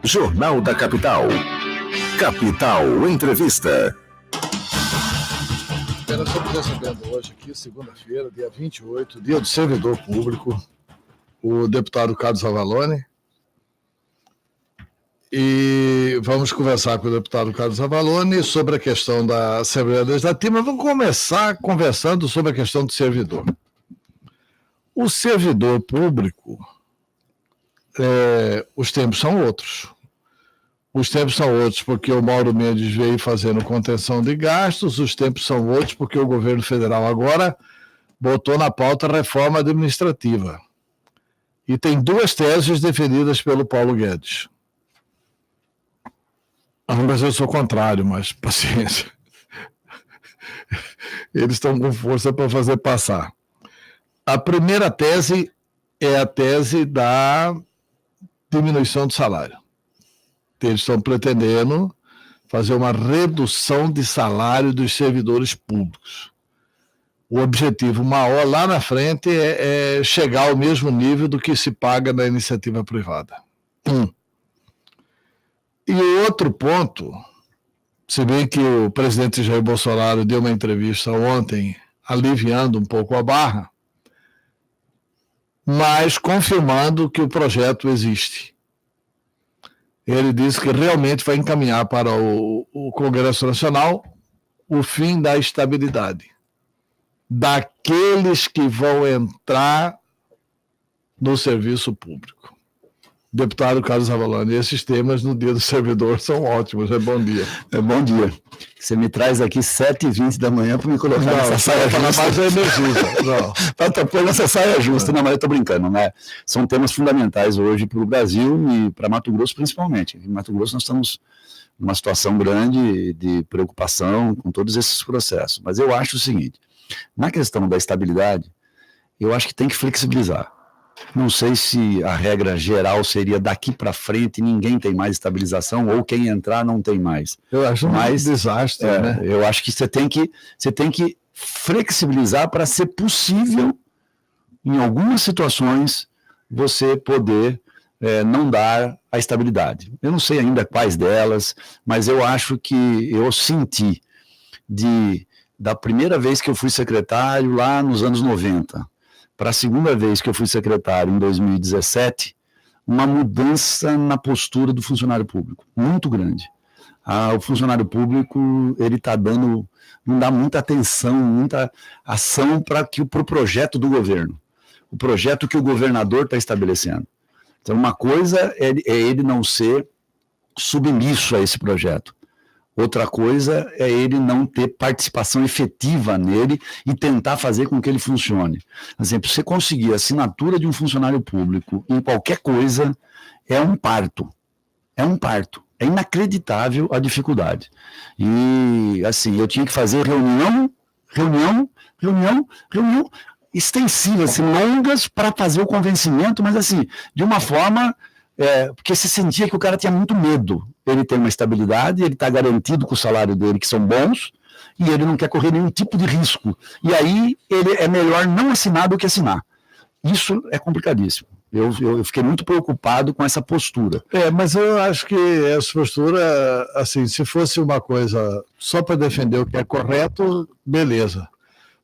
Jornal da Capital. Capital Entrevista. Nós estamos recebendo hoje aqui, segunda-feira, dia 28, dia do servidor público, o deputado Carlos Avalone. E vamos conversar com o deputado Carlos Avalone sobre a questão da Assembleia Legislativa. Vamos começar conversando sobre a questão do servidor. O servidor público, os tempos são outros. Os tempos são outros porque o Mauro Mendes veio fazendo contenção de gastos, os tempos são outros porque o governo federal agora botou na pauta a reforma administrativa. E tem duas teses defendidas pelo Paulo Guedes. Mas eu sou contrário, mas paciência. Eles estão com força para fazer passar. A primeira tese é a tese da diminuição do salário. Eles estão pretendendo fazer uma redução de salário dos servidores públicos. O objetivo maior lá na frente é chegar ao mesmo nível do que se paga na iniciativa privada. E o outro ponto, se bem que o presidente Jair Bolsonaro deu uma entrevista ontem aliviando um pouco a barra, mas confirmando que o projeto existe. Ele disse que realmente vai encaminhar para o Congresso Nacional o fim da estabilidade daqueles que vão entrar no serviço público. Deputado Carlos Avalone, esses temas no Dia do Servidor são ótimos. Bom dia. Bom dia. Você me traz aqui 7h20 da manhã para me colocar nessa saia justa. Para pôr nessa saia justa. Não, mas eu estou brincando, né? São temas fundamentais hoje para o Brasil e para Mato Grosso principalmente. Em Mato Grosso nós estamos numa situação grande de preocupação com todos esses processos. Mas eu acho o seguinte, na questão da estabilidade, eu acho que tem que flexibilizar. Não sei se a regra geral seria daqui para frente ninguém tem mais estabilização ou quem entrar não tem mais. Eu acho um desastre, né? Eu acho que você tem que flexibilizar para ser possível, em algumas situações, você poder não dar a estabilidade. Eu não sei ainda quais delas, mas eu acho que eu senti da primeira vez que eu fui secretário lá nos anos 90, para a segunda vez que eu fui secretário, em 2017, uma mudança na postura do funcionário público, muito grande. O funcionário público, ele está não dá muita atenção, muita ação para o projeto do governo, o projeto que o governador está estabelecendo. Então, uma coisa é ele não ser submisso a esse projeto. Outra coisa é ele não ter participação efetiva nele e tentar fazer com que ele funcione. Assim, para você conseguir a assinatura de um funcionário público em qualquer coisa, é um parto. É um parto. É inacreditável a dificuldade. E, assim, eu tinha que fazer reunião extensiva, assim, longas para fazer o convencimento, mas, assim, de uma forma... porque se sentia que o cara tinha muito medo. Ele tem uma estabilidade, ele está garantido com o salário dele, que são bons, e ele não quer correr nenhum tipo de risco. E aí ele é melhor não assinar do que assinar. Isso é complicadíssimo. Eu fiquei muito preocupado com essa postura. Mas eu acho que essa postura, assim, se fosse uma coisa só para defender o que é correto, beleza.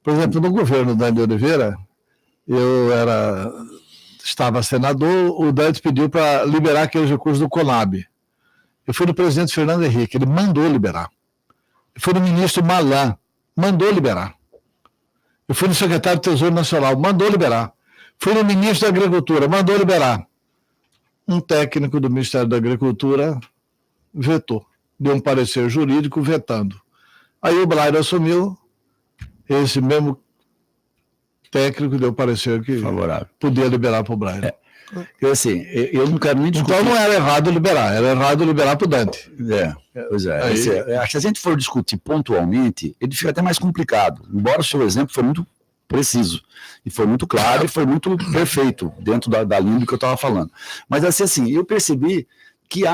Por exemplo, no governo da Dante Oliveira, estava senador, o Dante pediu para liberar aqueles recursos do Conab. Eu fui no presidente Fernando Henrique, ele mandou liberar. Eu fui no ministro Malan, mandou liberar. Eu fui no secretário do Tesouro Nacional, mandou liberar. Fui no ministro da Agricultura, mandou liberar. Um técnico do Ministério da Agricultura vetou, deu um parecer jurídico vetando. Aí o Blair assumiu, esse mesmo técnico deu parecer que favorável, podia liberar para o Blair. Assim, eu não quero nem discutir. Então não era errado liberar, era errado liberar para o Dante. Pois é. Aí... se a gente for discutir pontualmente, ele fica até mais complicado, embora o seu exemplo foi muito preciso, e foi muito claro, e foi muito perfeito, dentro da linha do que eu estava falando. Mas assim, eu percebi que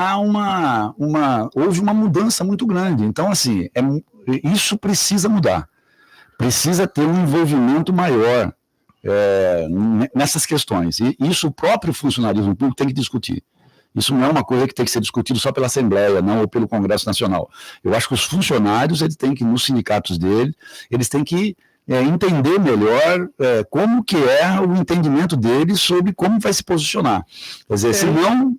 houve uma mudança muito grande. Então, assim, isso precisa mudar. Precisa ter um envolvimento maior nessas questões. E isso o próprio funcionalismo público tem que discutir. Isso não é uma coisa que tem que ser discutido só pela Assembleia, não, ou pelo Congresso Nacional. Eu acho que os funcionários, eles têm que, nos sindicatos dele, eles têm que entender melhor como que é o entendimento deles sobre como vai se posicionar. Quer dizer, senão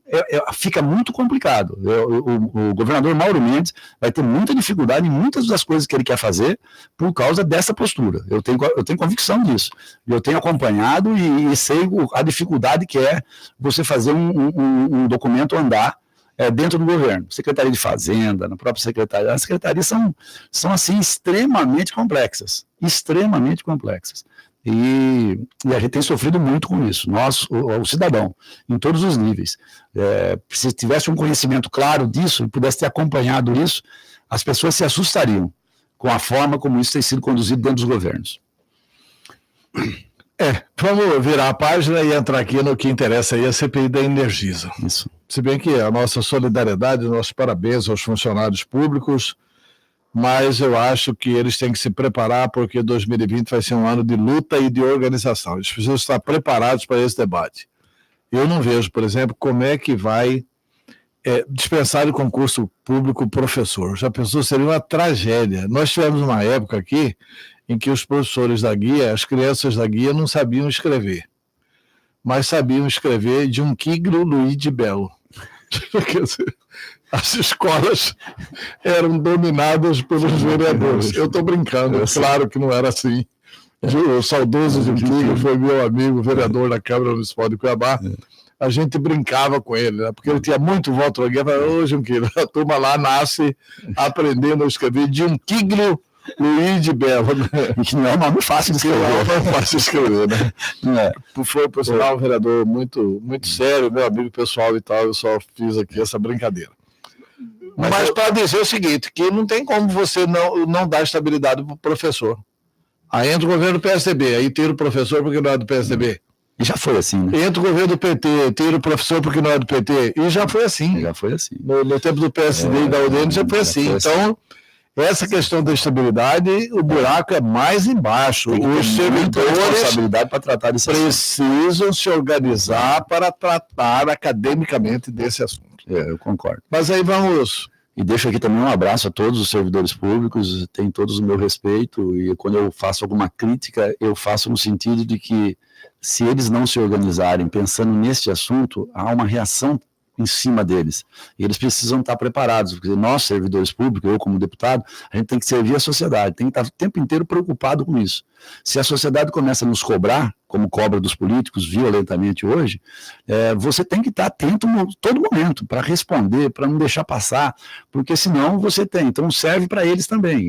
fica muito complicado. O governador Mauro Mendes vai ter muita dificuldade em muitas das coisas que ele quer fazer por causa dessa postura. Eu tenho convicção disso. Eu tenho acompanhado e sei a dificuldade que é você fazer um documento andar dentro do governo, Secretaria de Fazenda, na própria Secretaria. As secretarias são assim, extremamente complexas. E a gente tem sofrido muito com isso, nós, o cidadão, em todos os níveis. Se tivesse um conhecimento claro disso, e pudesse ter acompanhado isso, as pessoas se assustariam com a forma como isso tem sido conduzido dentro dos governos. Vamos virar a página e entrar aqui no que interessa aí, a CPI da Energisa. Isso. Se bem que a nossa solidariedade, nossos parabéns aos funcionários públicos, mas eu acho que eles têm que se preparar, porque 2020 vai ser um ano de luta e de organização. Eles precisam estar preparados para esse debate. Eu não vejo, por exemplo, como é que vai dispensar de concurso público professor. Já pensou, seria uma tragédia. Nós tivemos uma época aqui em que os professores da guia, as crianças da guia não sabiam escrever, mas sabiam escrever de um Quíglo Luiz de Belo. Quer dizer, as escolas eram dominadas pelos vereadores. Eu estou brincando, claro que não era assim. O saudoso Junquilho foi meu amigo, vereador da Câmara Municipal de Cuiabá. A gente brincava com ele, né? Porque ele tinha muito voto na guerra. Ô, Junquilho, a turma lá nasce aprendendo a escrever de um Quíglo Luiz de Belo, né? Que não é um nome fácil de escrever. Não é fácil de escrever, né? Foi, por sinal, um vereador muito, muito sério, meu amigo pessoal e tal, eu só fiz aqui essa brincadeira. Mas para dizer o seguinte, que não tem como você não dar estabilidade para o professor. Aí entra o governo do PSDB, aí tira o professor porque não é do PSDB. E já foi assim, né? Entra o governo do PT, tira o professor porque não é do PT. E já foi assim. Já foi assim. No tempo do PSD e da UDN já foi assim. Então, essa questão da estabilidade, o buraco é mais embaixo. Os servidores para tratar desse precisam se organizar para tratar academicamente desse assunto. Eu concordo. Mas aí vamos... E deixo aqui também um abraço a todos os servidores públicos, tem todos o meu respeito, e quando eu faço alguma crítica, eu faço no sentido de que, se eles não se organizarem pensando neste assunto, há uma reação em cima deles. E eles precisam estar preparados, porque nós, servidores públicos, eu como deputado, a gente tem que servir a sociedade, tem que estar o tempo inteiro preocupado com isso. Se a sociedade começa a nos cobrar, como cobra dos políticos violentamente hoje, você tem que estar atento a todo momento para responder, para não deixar passar, porque senão você tem. Então serve para eles também.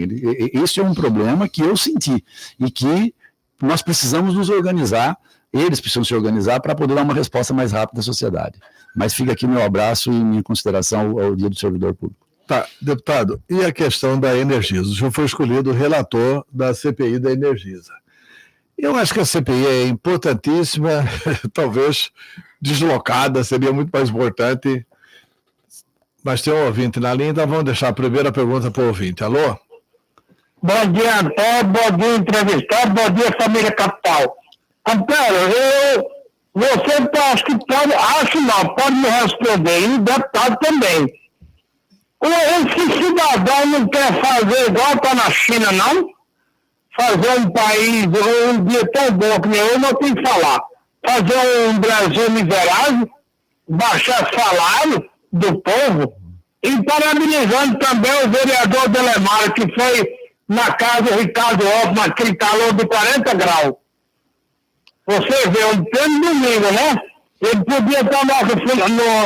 Esse é um problema que eu senti e que nós precisamos nos organizar, eles precisam se organizar para poder dar uma resposta mais rápida à sociedade. Mas fica aqui meu abraço e minha consideração ao Dia do Servidor Público. Tá, deputado, e a questão da Energisa? O senhor foi escolhido relator da CPI da Energisa. Eu acho que a CPI é importantíssima, talvez deslocada, seria muito mais importante. Mas tem um ouvinte na linha, então vamos deixar a primeira pergunta para o ouvinte. Alô? Bom dia, Antônio, bom dia, entrevistado, bom dia, família Capital. Antônio, você acho que pode me responder, e o deputado também. Esse cidadão não quer fazer igual está na China, não? Fazer um país, um dia tão bom que nem eu, não tem que falar. Fazer um Brasil miserável, baixar salário do povo, e parabenizando também o vereador Delemar, que foi na casa do Ricardo Alves, naquele calor de 40 graus. Você vê, um pleno domingo, né? Ele podia estar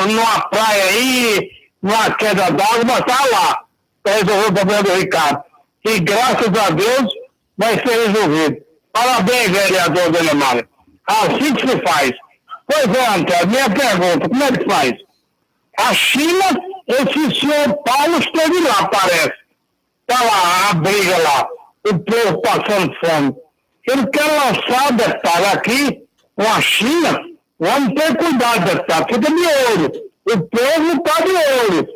numa praia aí, numa queda d'água, mas está lá, para resolver o problema do Ricardo. E graças a Deus vai ser resolvido. Parabéns, vereador Delemar. Assim que se faz. Pois é, Antônio, minha pergunta, como é que faz? A China, esse senhor Paulo esteve lá, parece. Está lá, a briga lá, o povo passando fome. Ele quer lançar, deputado, aqui, com a China, vamos ter cuidado, deputado, fica de olho. O povo está de olho.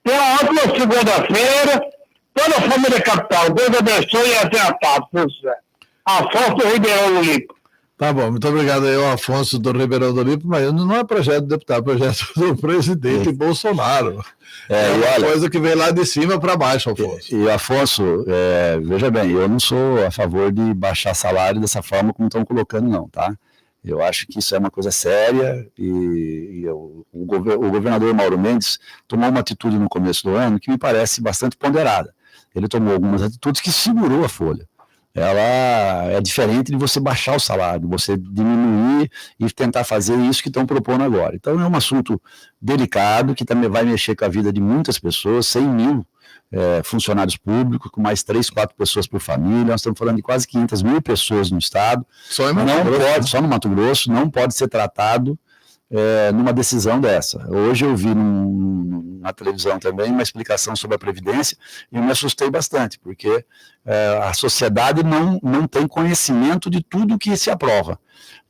Tem uma ótima segunda-feira, toda a família Capital, Deus abençoe e até a paz, por você. Afonso Ribeirão Lico. Tá bom, muito obrigado aí ao Afonso do Ribeirão do Limpo, mas não é projeto do deputado, é projeto do presidente Bolsonaro. É uma coisa que vem lá de cima para baixo, Afonso. E Afonso, veja bem, eu não sou a favor de baixar salário dessa forma como estão colocando, não, tá? Eu acho que isso é uma coisa séria o governador Mauro Mendes tomou uma atitude no começo do ano que me parece bastante ponderada. Ele tomou algumas atitudes que segurou a folha. Ela é diferente de você baixar o salário, você diminuir e tentar fazer isso que estão propondo agora. Então é um assunto delicado que também vai mexer com a vida de muitas pessoas, 100 mil funcionários públicos, com mais 3, 4 pessoas por família. Nós estamos falando de quase 500 mil pessoas no estado. Só no Mato Grosso, não pode ser tratado numa decisão dessa. Hoje eu vi na televisão também uma explicação sobre a Previdência e eu me assustei bastante, porque a sociedade não tem conhecimento de tudo que se aprova.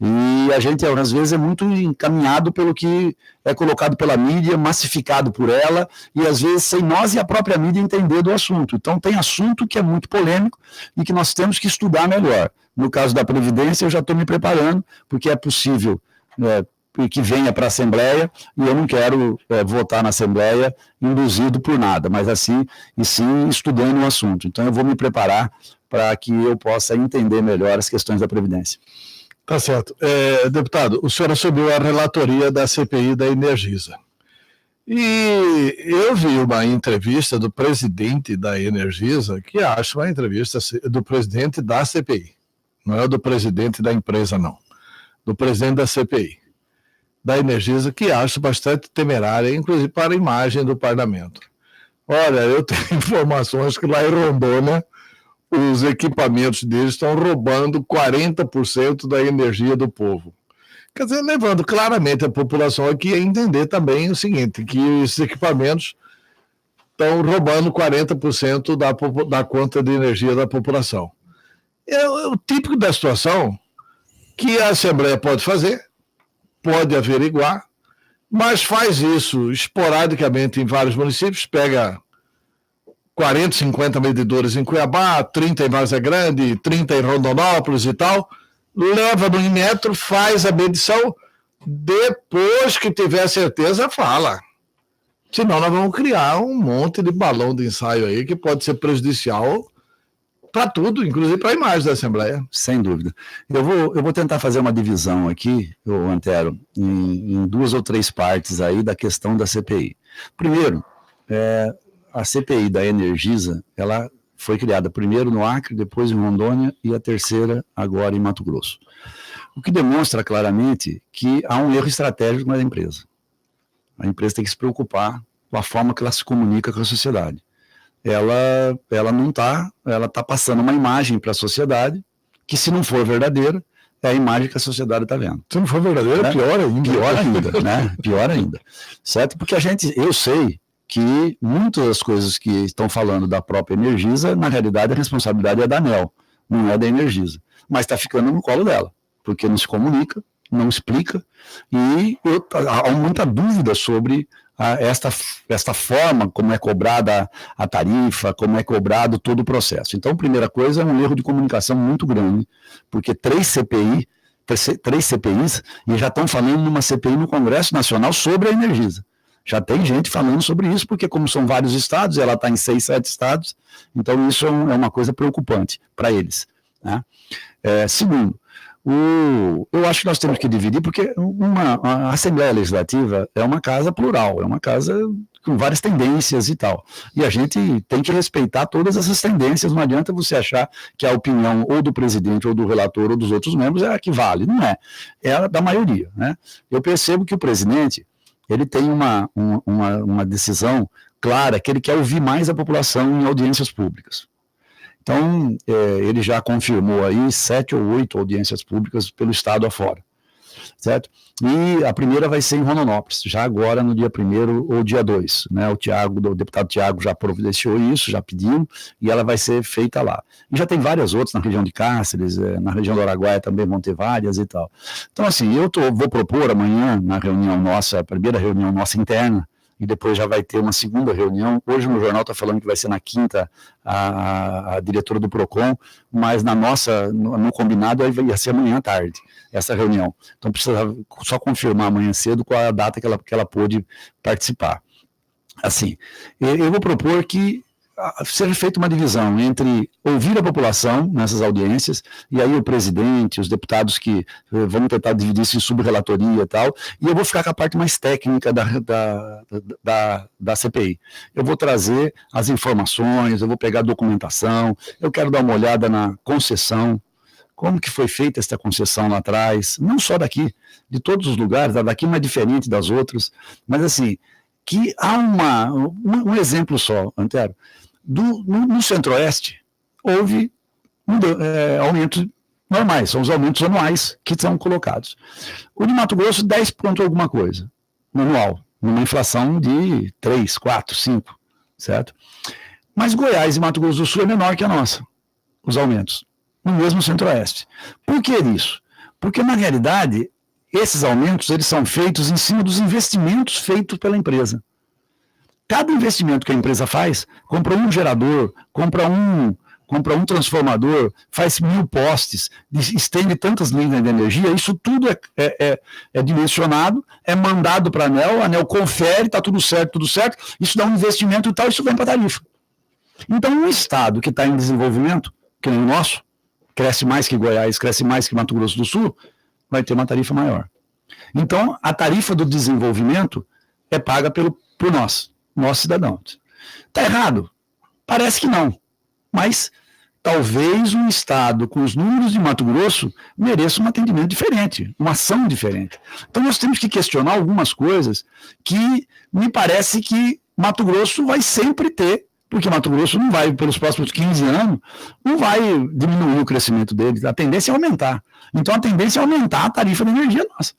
E a gente, às vezes, é muito encaminhado pelo que é colocado pela mídia, massificado por ela, e às vezes sem nós e a própria mídia entender do assunto. Então tem assunto que é muito polêmico e que nós temos que estudar melhor. No caso da Previdência, eu já estou me preparando, porque é possível que venha para a Assembleia, e eu não quero votar na Assembleia induzido por nada, mas sim estudando o assunto. Então eu vou me preparar para que eu possa entender melhor as questões da Previdência. Tá certo. Deputado, o senhor assumiu a relatoria da CPI da Energisa. E eu vi uma entrevista do presidente da Energisa, que acho uma entrevista do presidente da CPI. Não é do presidente da empresa, não. Do presidente da CPI. Da Energisa, que acho bastante temerária, inclusive para a imagem do parlamento. Olha, eu tenho informações que lá em Rondônia, os equipamentos deles estão roubando 40% da energia do povo. Quer dizer, levando claramente a população aqui a entender também o seguinte, que esses equipamentos estão roubando 40% da conta de energia da população. É o típico da situação que a Assembleia pode fazer, pode averiguar, mas faz isso esporadicamente em vários municípios, pega 40, 50 medidores em Cuiabá, 30 em Várzea Grande, 30 em Rondonópolis e tal, leva no Inmetro, faz a medição, depois que tiver certeza, fala. Senão nós vamos criar um monte de balão de ensaio aí que pode ser prejudicial para tudo, inclusive para a imagem da Assembleia. Sem dúvida. Eu vou tentar fazer uma divisão aqui, Antero, em 2 ou 3 partes aí da questão da CPI. Primeiro, a CPI da Energisa, ela foi criada primeiro no Acre, depois em Rondônia e a terceira agora em Mato Grosso. O que demonstra claramente que há um erro estratégico na empresa. A empresa tem que se preocupar com a forma que ela se comunica com a sociedade. Ela não está, ela está passando uma imagem para a sociedade que, se não for verdadeira, é a imagem que a sociedade está vendo. Se não for verdadeira, né? Pior ainda, né? Pior ainda, certo? Porque eu sei que muitas das coisas que estão falando da própria Energisa, na realidade a responsabilidade é da ANEEL, não é da Energisa, mas está ficando no colo dela, porque não se comunica, não explica, e há muita dúvida sobre esta forma, como é cobrada a tarifa, como é cobrado todo o processo. Então, a primeira coisa é um erro de comunicação muito grande, porque 3 CPIs, e já estão falando numa CPI no Congresso Nacional sobre a Energisa. Já tem gente falando sobre isso, porque como são vários estados, ela está em 6, 7 estados, então isso é uma coisa preocupante para eles. Né? Segundo, eu acho que nós temos que dividir, porque a Assembleia Legislativa é uma casa plural, é uma casa com várias tendências e tal. E a gente tem que respeitar todas essas tendências, não adianta você achar que a opinião ou do presidente, ou do relator, ou dos outros membros é a que vale, não é. É a da maioria. Né? Eu percebo que o presidente, ele tem uma decisão clara, que ele quer ouvir mais a população em audiências públicas. Então, ele já confirmou aí 7 ou 8 audiências públicas pelo estado afora, certo? E a primeira vai ser em Rondonópolis, já agora no dia 1º ou dia 2, né? O deputado Tiago já providenciou isso, já pediu, e ela vai ser feita lá. E já tem várias outras na região de Cáceres, na região do Araguaia também vão ter várias e tal. Então, assim, vou propor amanhã, na reunião nossa, a primeira reunião nossa interna, e depois já vai ter uma segunda reunião. Hoje no jornal está falando que vai ser na quinta a diretora do PROCON, mas no combinado ia ser amanhã à tarde, essa reunião. Então precisa só confirmar amanhã cedo qual é a data que ela pôde participar. Assim, eu vou propor que seja feita uma divisão entre ouvir a população nessas audiências, e aí o presidente, os deputados que vão tentar dividir isso em subrelatoria e tal, e eu vou ficar com a parte mais técnica da CPI. Eu vou trazer as informações, eu vou pegar a documentação, eu quero dar uma olhada na concessão, como que foi feita essa concessão lá atrás, não só daqui, de todos os lugares, daqui não é diferente das outras, mas assim, que há um exemplo só, Antero. No Centro-Oeste, houve aumentos normais, são os aumentos anuais que são colocados. O de Mato Grosso, 10 ponto alguma coisa, no anual, numa inflação de 3, 4, 5, certo? Mas Goiás e Mato Grosso do Sul é menor que a nossa, os aumentos, no mesmo Centro-Oeste. Por que isso? Porque, na realidade, esses aumentos eles são feitos em cima dos investimentos feitos pela empresa. Cada investimento que a empresa faz, compra um gerador, compra um transformador, faz 1000 postes, estende tantas linhas de energia, isso tudo é dimensionado, é mandado para a ANEEL confere, está tudo certo, isso dá um investimento e tal, isso vem para a tarifa. Então, um estado que está em desenvolvimento, que nem o nosso, cresce mais que Goiás, cresce mais que Mato Grosso do Sul, vai ter uma tarifa maior. Então, a tarifa do desenvolvimento é paga por nós cidadãos. Está errado? Parece que não. Mas talvez um estado com os números de Mato Grosso mereça um atendimento diferente, uma ação diferente. Então nós temos que questionar algumas coisas que me parece que Mato Grosso vai sempre ter, porque Mato Grosso não vai, pelos próximos 15 anos, não vai diminuir o crescimento dele, a tendência é aumentar. Então a tendência é aumentar a tarifa de energia nossa.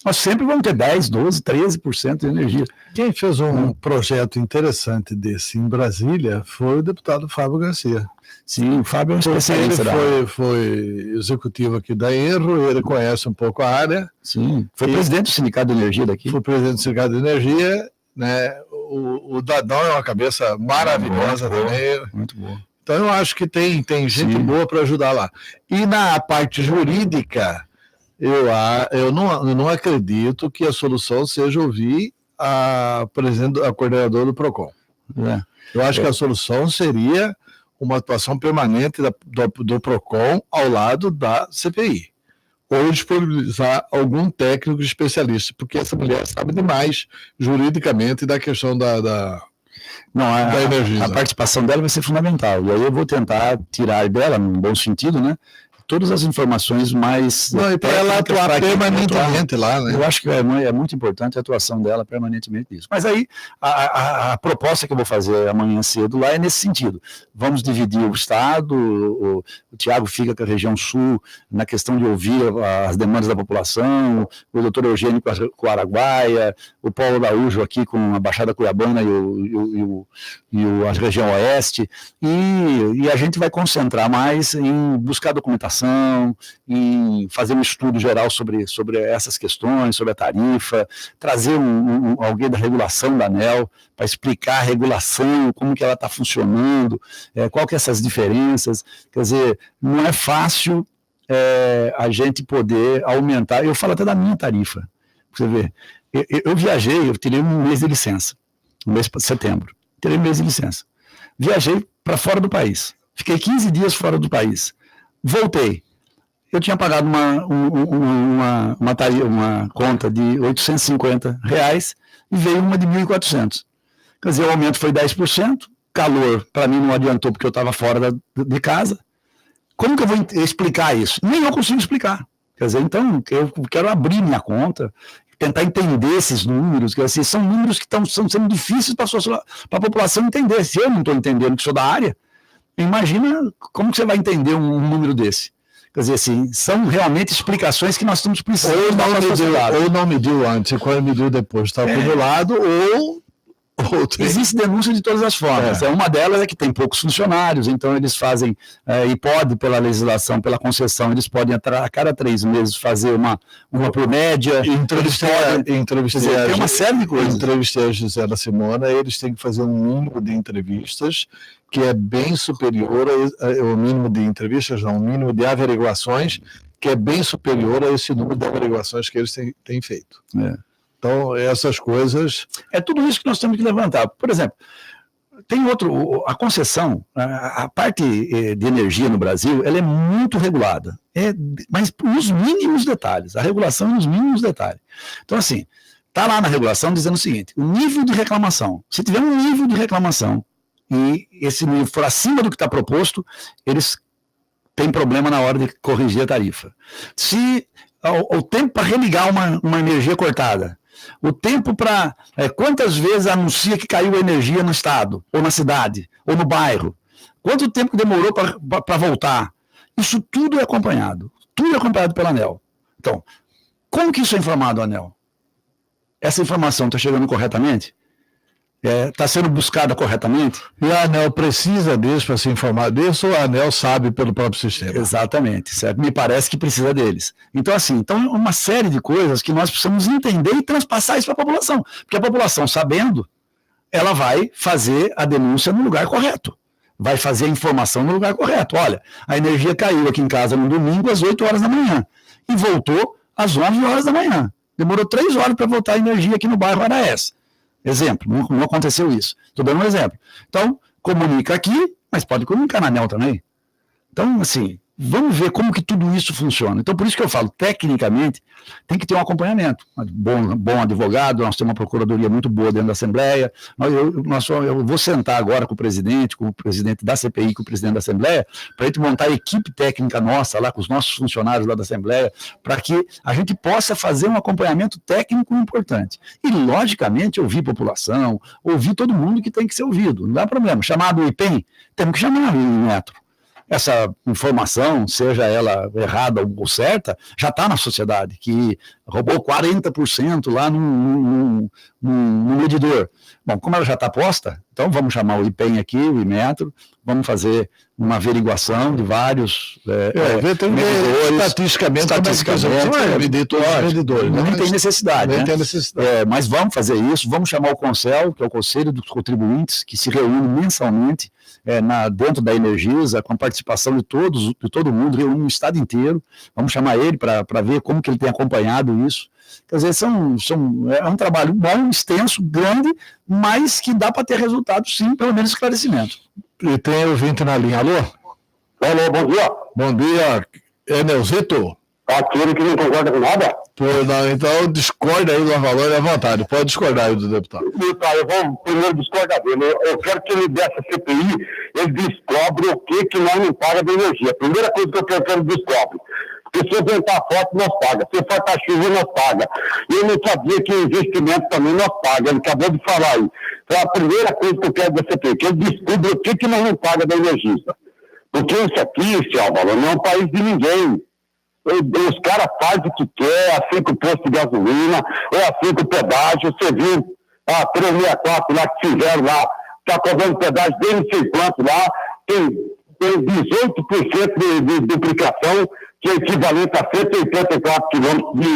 Nós sempre vamos ter 10, 12, 13% de energia. Quem fez um projeto interessante desse em Brasília foi o deputado Fábio Garcia. Sim, o Fábio é um especialista. Ele foi executivo aqui da Enro, ele conhece um pouco a área. Sim, foi presidente do Sindicato de Energia daqui. Foi presidente do Sindicato de Energia, né? O Dadão é uma cabeça maravilhosa também. Muito boa. Então eu acho que tem gente boa para ajudar lá. E na parte jurídica, eu não acredito que a solução seja ouvir a coordenadora do PROCON. Eu acho que a solução seria uma atuação permanente do PROCON ao lado da CPI. Ou disponibilizar algum técnico especialista, porque essa mulher sabe demais juridicamente da questão da energia. A participação dela vai ser fundamental. E aí eu vou tentar tirar dela, num bom sentido, né? Todas as informações mais... Não, e para ela atuar permanentemente lá, né? Eu acho que é muito importante a atuação dela permanentemente nisso. Mas aí, a proposta que eu vou fazer amanhã cedo lá é nesse sentido. Vamos dividir o Estado, o Tiago fica com a região sul, na questão de ouvir as demandas da população, o doutor Eugênio com a Araguaia, o Paulo Araújo aqui com a Baixada Cuiabana e a região oeste, e a gente vai concentrar mais em buscar documentação, em fazer um estudo geral sobre essas questões, sobre a tarifa, trazer alguém da regulação da ANEEL para explicar a regulação, como que ela está funcionando, qual que é essas diferenças. Quer dizer, não é fácil a gente poder aumentar, eu falo até da minha tarifa, você vê, eu viajei, eu tirei um mês de licença, no mês de setembro, tirei um mês de licença, viajei para fora do país, fiquei 15 dias fora do país, voltei. Eu tinha pagado uma conta de R$850 e veio uma de 1.400. Quer dizer, o aumento foi 10%, calor para mim não adiantou porque eu estava fora de casa. Como que eu vou explicar isso? Nem eu consigo explicar. Quer dizer, então, eu quero abrir minha conta, tentar entender esses números, que assim, são números que estão sendo difíceis para a população entender. Se eu não estou entendendo que sou da área, imagina como que você vai entender um número desse. Quer dizer, assim, são realmente explicações que nós estamos precisando. Ou não mediu antes, e quando mediu depois está acumulado, ou Existe denúncia de todas as formas. Uma delas é que tem poucos funcionários, então eles fazem, e pode, pela legislação, pela concessão, eles podem entrar a cada 3 meses fazer uma por média. Entrevistei tem uma série de coisas. Entrevistei a Gisela Simona, eles têm que fazer um número de entrevistas que é bem superior ao mínimo de entrevistas, não, o mínimo de averiguações, que é bem superior a esse número de averiguações que eles têm feito. Então, essas coisas... É tudo isso que nós temos que levantar. Por exemplo, tem a concessão, a parte de energia no Brasil, ela é muito regulada, mas nos mínimos detalhes, a regulação nos mínimos detalhes. Então, assim, está lá na regulação dizendo o seguinte, o nível de reclamação, se tiver um nível de reclamação e esse nível for acima do que está proposto, eles têm problema na hora de corrigir a tarifa. Se o tempo para religar uma energia cortada, o tempo para... quantas vezes anuncia que caiu a energia no estado, ou na cidade, ou no bairro? Quanto tempo demorou para voltar? Isso tudo é acompanhado. Tudo é acompanhado pela ANEEL. Então, como que isso é informado, ANEEL? Essa informação está chegando corretamente? Está sendo buscada corretamente? E a ANEEL precisa disso para se informar disso, ou a ANEEL sabe pelo próprio sistema? Exatamente, certo? Me parece que precisa deles. Então, assim, uma série de coisas que nós precisamos entender e transpassar isso para a população. Porque a população, sabendo, ela vai fazer a denúncia no lugar correto. Vai fazer a informação no lugar correto. Olha, a energia caiu aqui em casa no domingo às 8 horas da manhã e voltou às 11 horas da manhã. Demorou 3 horas para voltar a energia aqui no bairro Araés. Exemplo, não aconteceu isso. Estou dando um exemplo. Então, comunica aqui, mas pode comunicar na ANEEL também. Então, assim, vamos ver como que tudo isso funciona. Então, por isso que eu falo, tecnicamente, tem que ter um acompanhamento. Bom advogado, nós temos uma procuradoria muito boa dentro da Assembleia. Eu vou sentar agora com o presidente da CPI, com o presidente da Assembleia, para a gente montar a equipe técnica nossa, lá com os nossos funcionários lá da Assembleia, para que a gente possa fazer um acompanhamento técnico importante. E, logicamente, ouvir população, ouvir todo mundo que tem que ser ouvido. Não dá problema. Chamado IPEM, temos que chamar o Metro. Essa informação, seja ela errada ou certa, já está na sociedade, que roubou 40% lá no medidor. Bom, como ela já está posta, então vamos chamar o IPEM aqui, o Imetro, vamos fazer uma averiguação de vários medidores. Estatisticamente, não tem necessidade. Mas vamos fazer isso, vamos chamar o Concel, que é o Conselho dos Contribuintes, que se reúne mensalmente dentro da Energisa, com a participação de todo mundo, reúne o estado inteiro. Vamos chamar ele para ver como que ele tem acompanhado isso. Quer dizer, é um trabalho bom, extenso, grande, mas que dá para ter resultado, sim, pelo menos esclarecimento. E tem ouvinte na linha. Alô? Alô, bom dia. Bom dia, Neuzito. Aquele que não concorda com nada? Então discorda aí do valor à vontade. Pode discordar aí do deputado. Eu vou primeiro discordar dele. Eu quero que ele dessa CPI, ele descobre o que nós não paga de energia. A primeira coisa que eu quero que ele descobre. Porque se ventar forte, nós paga. Se faltar chuva, nós paga. Eu não sabia que investimento também nós paga. Ele acabou de falar aí. Então, a primeira coisa que eu quero da CPI, que ele descubra o que nós não paga da energia. Porque isso aqui, seu Álvaro, não é um país de ninguém. Os caras fazem o que quer, assim com o posto de gasolina, assim com o pedágio. Você viu a 364 lá que fizeram lá, está cobrando pedágio desde não sei quanto lá, tem 18% de duplicação, que é equivalente a 184 quilômetros de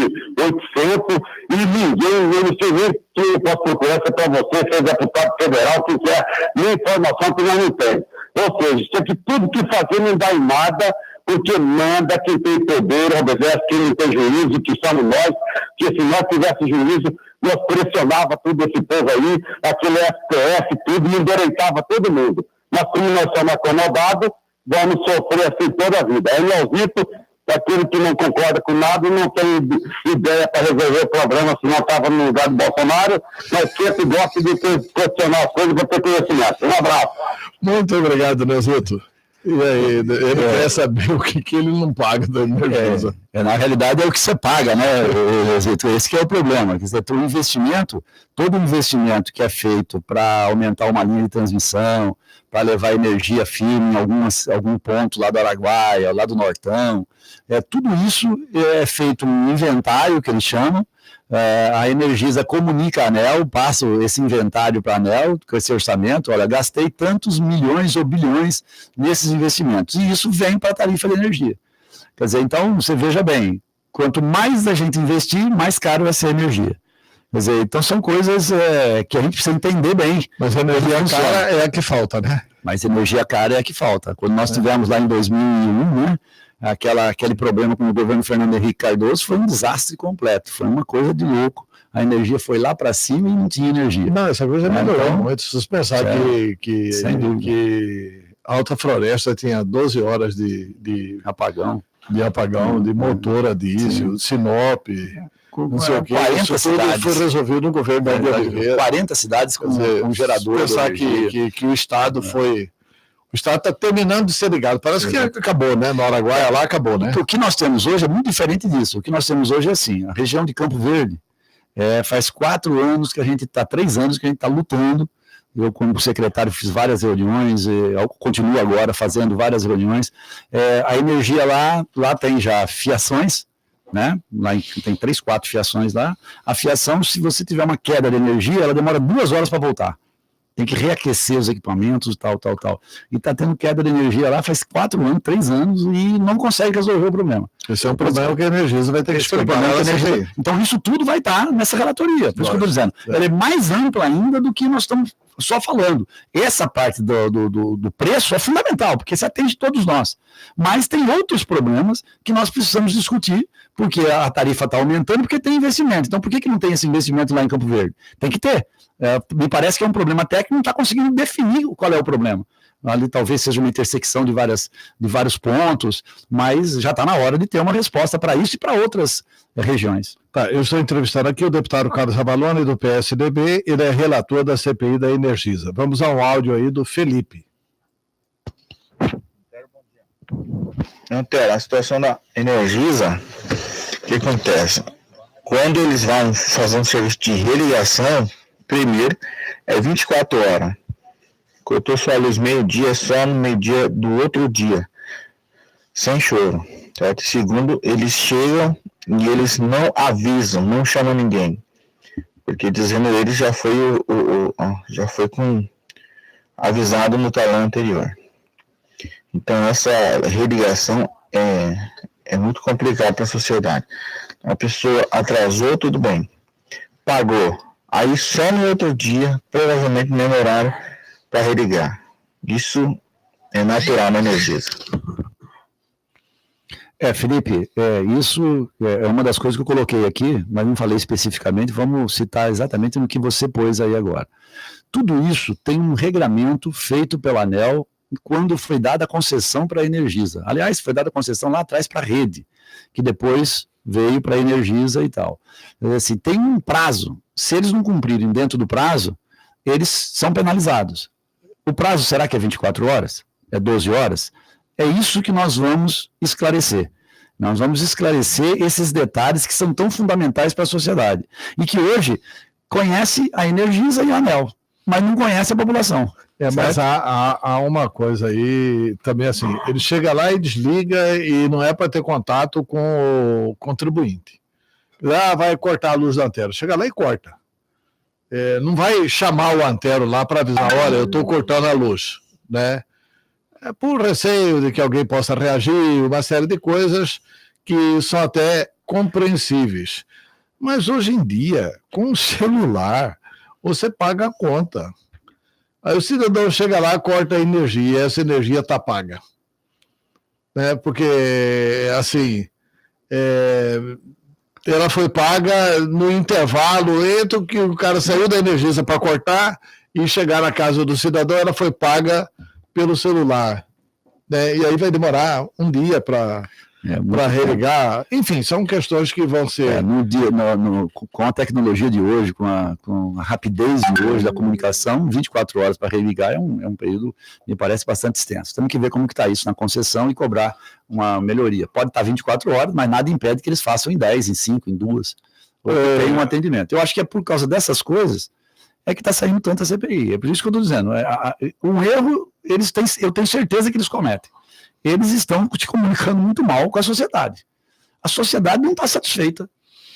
800, e ninguém, eu não sei nem quem eu posso procurar, se é para você, se é deputado federal, que quer nem informação que nós não temos. Ou seja, isso aqui tudo que fazer não dá em nada, porque manda quem tem poder, obedece quem não tem juízo, que somos nós, que se nós tivéssemos juízo, nós pressionava todo esse povo aí, aquele STF, tudo, e endireitava todo mundo. Mas como nós somos acomodados, vamos sofrer assim toda a vida. Aí, Leozito, aquele que não concorda com nada e não tem ideia para resolver o problema, se não estava no lugar do Bolsonaro, mas sempre gosta de questionar as coisas para ter conhecimento. Um abraço. Muito obrigado, Neuzito. E aí, ele quer saber o que ele não paga da Energisa. Na realidade é o que você paga, né, esse que é o problema. Quer dizer, todo investimento que é feito para aumentar uma linha de transmissão, para levar energia firme em algum ponto lá do Araguaia, lá do Nortão, tudo isso é feito um inventário, que eles chamam, A Energisa comunica a ANEEL, passa esse inventário para a ANEEL, com esse orçamento, olha, gastei tantos milhões ou bilhões nesses investimentos, e isso vem para a tarifa de energia. Quer dizer, então, você veja bem, quanto mais a gente investir, mais caro vai ser a energia. Quer dizer, então são coisas que a gente precisa entender bem. Mas a energia cara é a que falta, né? Mas energia cara é a que falta. Quando nós tivemos lá em 2001, né, aquele problema com o governo Fernando Henrique Cardoso, foi um desastre completo, foi uma coisa de louco. A energia foi lá para cima e não tinha energia. Não, essa coisa melhorou então, muito. Se você pensar que Alta Floresta tinha 12 horas de apagão, de motor a diesel, Sinop, não sei o que. 40 cidades. Foi resolvido no governo da Oliveira. 40 cidades com gerador. Pensar que o Estado foi... O Estado está terminando de ser ligado. Parece que acabou, né? No Araguaia lá acabou, né? O que nós temos hoje é muito diferente disso. O que nós temos hoje é assim, a região de Campo Verde, faz 4 anos que a gente está, 3 anos que a gente está lutando. Eu, como secretário, fiz várias reuniões, continuo agora fazendo várias reuniões. A energia lá tem já fiações, né? Lá tem 3, 4 fiações lá. A fiação, se você tiver uma queda de energia, ela demora 2 horas para voltar. Tem que reaquecer os equipamentos, tal. E está tendo queda de energia lá faz 4 anos, 3 anos, e não consegue resolver o problema. Esse é um problema que a Energisa vai ter que explicar. Então, isso tudo vai estar nessa relatoria. Por isso que eu estou dizendo. Ela é mais ampla ainda do que nós estamos só falando. Essa parte do preço é fundamental, porque isso atende todos nós. Mas tem outros problemas que nós precisamos discutir, porque a tarifa está aumentando, porque tem investimento. Então, por que não tem esse investimento lá em Campo Verde? Tem que ter. Me parece que é um problema técnico, não está conseguindo definir qual é o problema. Ali talvez seja uma intersecção de vários pontos, mas já está na hora de ter uma resposta para isso e para outras regiões. Tá, eu estou entrevistando aqui o deputado Carlos Avalone, do PSDB, ele é relator da CPI da Energisa. Vamos ao áudio aí do Felipe. Antero, a situação da Energisa, o que acontece? Quando eles vão fazer um serviço de religação, primeiro é 24 horas. Cortou sua luz meio-dia, só no meio-dia do outro dia, sem choro, certo? Segundo, eles chegam e eles não avisam, não chamam ninguém, porque dizendo eles já foi avisado no talão anterior. Então essa religação é muito complicada para a sociedade. A pessoa atrasou, tudo bem, pagou, aí só no outro dia, provavelmente no mesmo horário, para religar. Isso é natural na Energisa. Felipe, isso é uma das coisas que eu coloquei aqui, mas não falei especificamente, vamos citar exatamente no que você pôs aí agora. Tudo isso tem um regramento feito pela ANEEL quando foi dada a concessão para a Energisa. Aliás, foi dada a concessão lá atrás para a rede, que depois veio para a Energisa e tal. Assim, tem um prazo. Se eles não cumprirem dentro do prazo, eles são penalizados. O prazo será que é 24 horas? É 12 horas? É isso que nós vamos esclarecer. Nós vamos esclarecer esses detalhes que são tão fundamentais para a sociedade. E que hoje conhece a Energisa e a ANEEL, mas não conhece a população. Mas há uma coisa aí também assim, ele chega lá e desliga e não é para ter contato com o contribuinte. Vai cortar a luz do Antero. Chega lá e corta. Não vai chamar o Antero lá para avisar, olha, eu estou cortando a luz, né? Por receio de que alguém possa reagir, uma série de coisas que são até compreensíveis. Mas hoje em dia, com o celular, você paga a conta. Aí o cidadão chega lá, corta a energia, essa energia está paga. Né? Porque, assim, ela foi paga no intervalo entre o que o cara saiu da Energisa para cortar e chegar na casa do cidadão, ela foi paga pelo celular, né? E aí vai demorar um dia para religar. Enfim, são questões que vão ser... Com a tecnologia de hoje, com a rapidez de hoje da comunicação, 24 horas para religar é um período, me parece, bastante extenso. Temos que ver como que está isso na concessão e cobrar uma melhoria. Pode estar 24 horas, mas nada impede que eles façam em 10, em 5, em 2, ou que tenham um atendimento. Eu acho que é por causa dessas coisas que está saindo tanta CPI. É por isso que eu estou dizendo. Um erro, eu tenho certeza que eles cometem. Eles estão te comunicando muito mal com a sociedade. A sociedade não está satisfeita.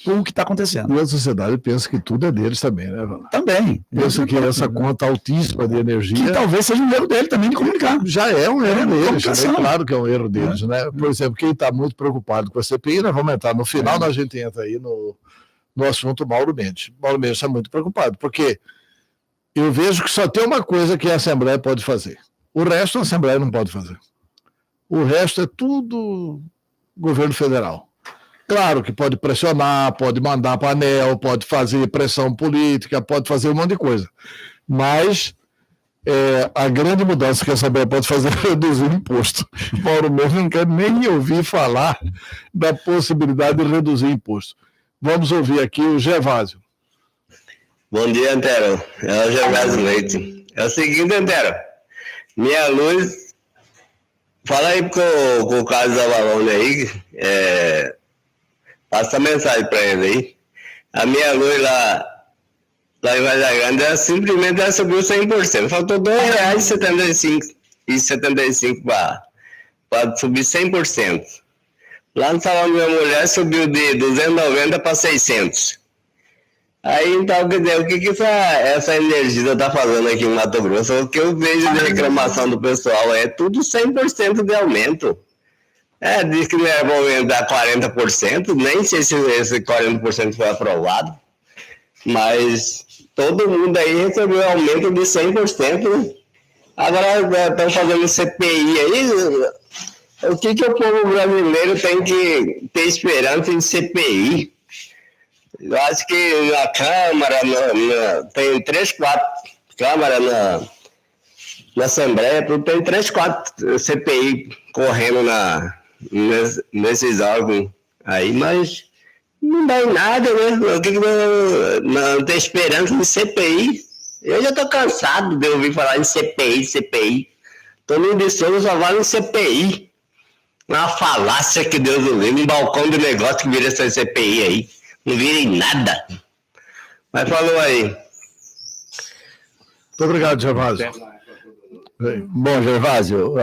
com o que está acontecendo. E a sociedade pensa que tudo é deles também, né, Vana? Também. Pensa que essa conta altíssima de energia... Que talvez seja um erro dele também de comunicar. Já é um erro deles, é claro que é um erro deles, É. né? Por exemplo, quem está muito preocupado com a CPI, nós vamos entrar no final, a gente entra aí no assunto Mauro Mendes. Mauro Mendes está muito preocupado, porque eu vejo que só tem uma coisa que a Assembleia pode fazer. O resto a Assembleia não pode fazer. O resto é tudo governo federal. Claro que pode pressionar, pode mandar para a ANEEL, pode fazer pressão política, pode fazer um monte de coisa. Mas a grande mudança que a Assembleia pode fazer é reduzir o imposto. Mauro Mendes não quer nem ouvir falar da possibilidade de reduzir imposto. Vamos ouvir aqui o Gervásio. Bom dia, Antero. É o Gervásio Leite. É o seguinte, Antero. Minha luz... Fala aí com o Carlos Avalone aí. Passa a mensagem para ele aí. A minha luz lá em Vargas Grande, simplesmente subiu 100%. Faltou R$2,75 para subir 100%. Lá no salão da minha mulher subiu de 290 para 600. Aí, então, quer dizer, o que essa energia está fazendo aqui em Mato Grosso? O que eu vejo de reclamação do pessoal é tudo 100% de aumento. Diz que não era para aumentar 40%, nem sei se esse 40% foi aprovado, mas todo mundo aí recebeu aumento de 100%. Agora estão fazendo CPI aí. O que o povo brasileiro tem que ter esperança em CPI? Eu acho que na Câmara, tem 3, 4 câmaras na Assembleia, tem 3, 4 CPI correndo nesses órgãos aí, mas não dá em nada, né? Não tem esperança em CPI. Eu já estou cansado de ouvir falar em CPI. Todo de Souza só vale em CPI. Uma falácia que Deus o livre, um balcão de negócio que vira essa CPI aí. Não vira em nada. Mas falou aí. Muito obrigado, Gervásio. Bom, Gervásio,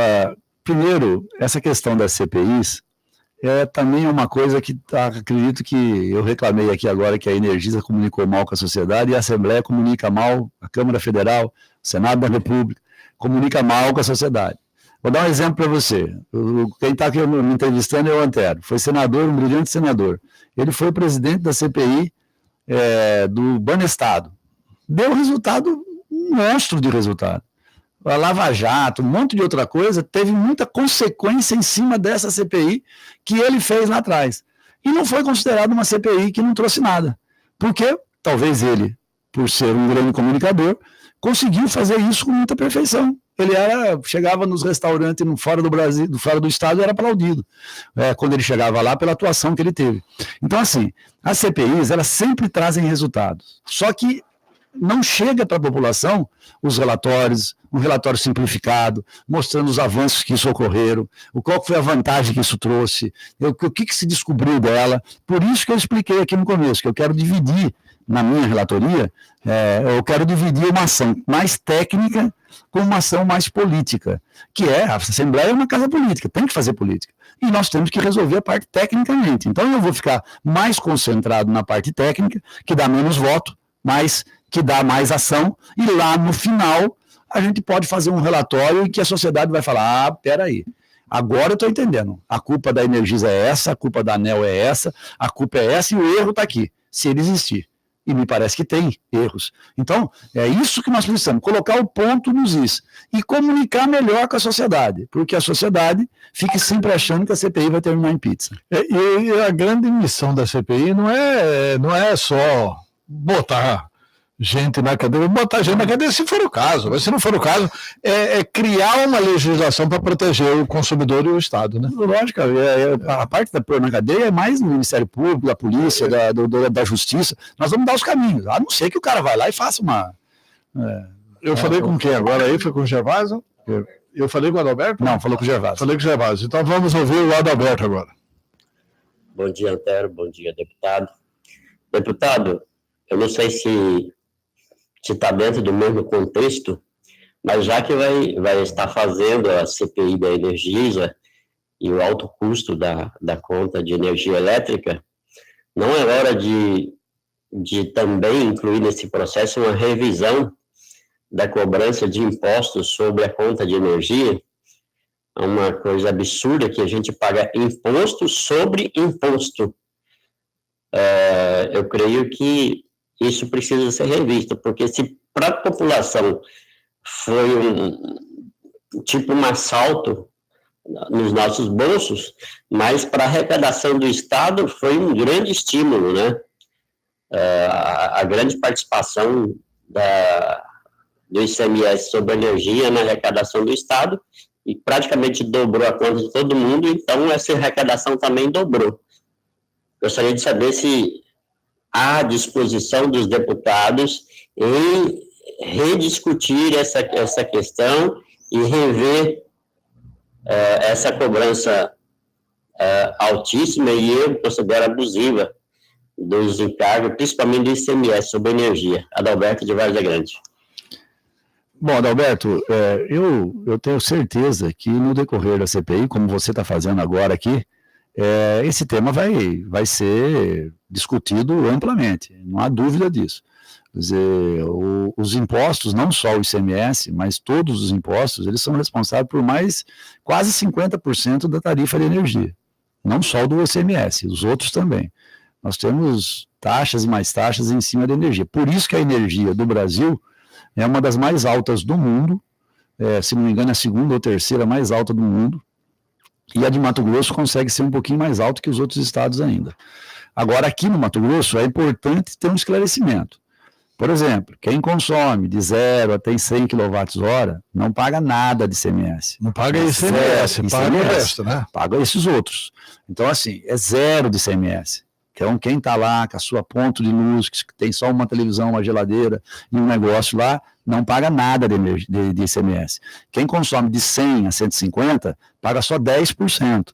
primeiro, essa questão das CPIs também é uma coisa que acredito que eu reclamei aqui agora, que a Energisa comunicou mal com a sociedade e a Assembleia comunica mal, a Câmara Federal, o Senado da República, comunica mal com a sociedade. Vou dar um exemplo para você. Quem está aqui me entrevistando é o Antero. Foi senador, um brilhante senador. Ele foi presidente da CPI do Banestado. Deu resultado, um monstro de resultado. A Lava Jato, um monte de outra coisa, teve muita consequência em cima dessa CPI que ele fez lá atrás. E não foi considerado uma CPI que não trouxe nada. Porque talvez ele, por ser um grande comunicador, conseguiu fazer isso com muita perfeição. Ele chegava nos restaurantes fora do Brasil, fora do estado, era aplaudido quando ele chegava lá pela atuação que ele teve. Então, assim, as CPIs, elas sempre trazem resultados. Só que não chega para a população os relatórios, um relatório simplificado, mostrando os avanços que isso ocorreram, qual foi a vantagem que isso trouxe, o que se descobriu dela. Por isso que eu expliquei aqui no começo, que eu quero dividir, na minha relatoria, eu quero dividir uma ação mais técnica com uma ação mais política, que a Assembleia é uma casa política, tem que fazer política. E nós temos que resolver a parte tecnicamente. Então eu vou ficar mais concentrado na parte técnica, que dá menos voto, mas que dá mais ação, e lá no final a gente pode fazer um relatório e que a sociedade vai falar, peraí, agora eu estou entendendo, a culpa da Energisa é essa, a culpa da ANEEL é essa, a culpa é essa e o erro está aqui, se ele existir. E me parece que tem erros. Então, é isso que nós precisamos, colocar o ponto nos is e comunicar melhor com a sociedade, porque a sociedade fica sempre achando que a CPI vai terminar em pizza. E a grande missão da CPI não é só botar gente na cadeia, botar gente na cadeia se for o caso, mas se não for o caso, é criar uma legislação para proteger o consumidor e o Estado, né? Lógico, a parte da pôr na cadeia é mais no Ministério Público, da Polícia, da Justiça. Nós vamos dar os caminhos, a não ser que o cara vai lá e faça uma... Eu falei com quem agora aí? Foi com o Gervásio? Eu falei com o Adalberto? Não, falou com o Gervásio. Falei com o Gervásio. Então vamos ouvir o Adalberto agora. Bom dia, Antero. Bom dia, deputado. Deputado, eu não sei se está dentro do mesmo contexto, mas já que vai estar fazendo a CPI da Energisa e o alto custo da conta de energia elétrica, não é hora de também incluir nesse processo uma revisão da cobrança de impostos sobre a conta de energia? É uma coisa absurda que a gente paga imposto sobre imposto. Eu creio que isso precisa ser revisto, porque se para a população foi um assalto nos nossos bolsos, mas para a arrecadação do Estado foi um grande estímulo, né? A grande participação do ICMS sobre a energia na arrecadação do Estado, e praticamente dobrou a conta de todo mundo, então essa arrecadação também dobrou. Gostaria de saber se há disposição dos deputados em rediscutir essa questão e rever essa cobrança altíssima e eu considero abusiva dos encargos, principalmente do ICMS sobre energia. Adalberto de Várzea Grande. Bom, Adalberto, eu tenho certeza que no decorrer da CPI, como você está fazendo agora aqui, esse tema vai ser discutido amplamente, não há dúvida disso. Quer dizer, os impostos, não só o ICMS, mas todos os impostos, eles são responsáveis por mais quase 50% da tarifa de energia, não só do ICMS, os outros também. Nós temos taxas e mais taxas em cima da energia. Por isso que a energia do Brasil é uma das mais altas do mundo, se não me engano, é a segunda ou terceira mais alta do mundo, e a de Mato Grosso consegue ser um pouquinho mais alta que os outros estados ainda. Agora, aqui no Mato Grosso, é importante ter um esclarecimento. Por exemplo, quem consome de 0 até 100 kWh não paga nada de ICMS. Não paga ICMS, paga o resto, né? Paga esses outros. Então, assim, é 0 de ICMS. Então, quem está lá com a sua ponto de luz, que tem só uma televisão, uma geladeira e um negócio lá, não paga nada de ICMS. Quem consome de 100 a 150, paga só 10%.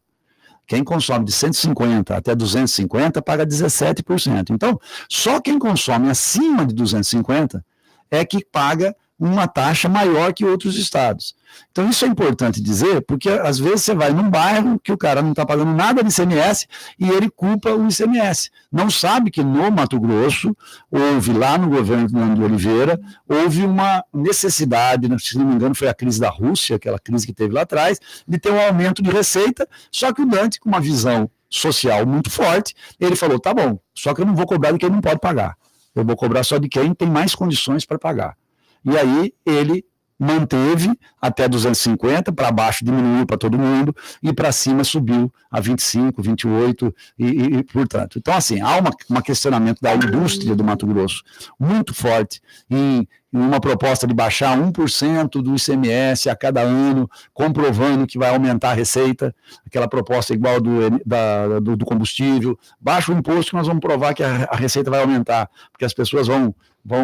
Quem consome de 150 até 250, paga 17%. Então, só quem consome acima de 250 é que paga uma taxa maior que outros estados. Então, isso é importante dizer, porque às vezes você vai num bairro que o cara não está pagando nada de ICMS e ele culpa o ICMS. Não sabe que no Mato Grosso, houve lá no governo de Oliveira, houve uma necessidade, se não me engano foi a crise da Rússia, aquela crise que teve lá atrás, de ter um aumento de receita, só que o Dante, com uma visão social muito forte, ele falou, tá bom, só que eu não vou cobrar de quem não pode pagar, eu vou cobrar só de quem tem mais condições para pagar. E aí ele manteve até 250, para baixo diminuiu para todo mundo, e para cima subiu a 25, 28 e portanto. Então, assim, há um questionamento da indústria do Mato Grosso muito forte em uma proposta de baixar 1% do ICMS a cada ano, comprovando que vai aumentar a receita, aquela proposta igual do combustível, baixa o imposto que nós vamos provar que a receita vai aumentar, porque as pessoas vão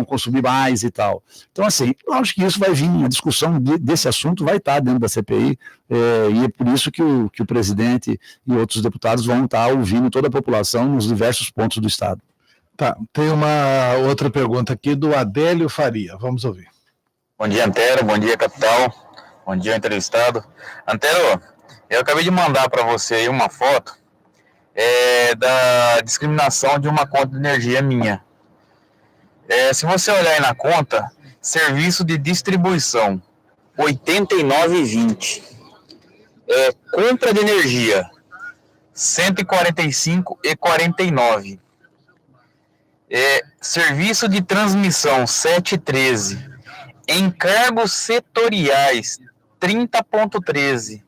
consumir mais e tal. Então, assim, eu acho que isso vai vir, a discussão desse assunto vai estar dentro da CPI, e é por isso que o presidente e outros deputados vão estar ouvindo toda a população nos diversos pontos do Estado. Tá, tem uma outra pergunta aqui do Adélio Faria, vamos ouvir. Bom dia, Antero, bom dia, Capital, bom dia, entrevistado. Antero, eu acabei de mandar para você aí uma foto da discriminação de uma conta de energia minha. Se você olhar aí na conta, serviço de distribuição, 89,20. Compra de energia, 145,49. Serviço de transmissão, 7,13. Encargos setoriais, 30,13.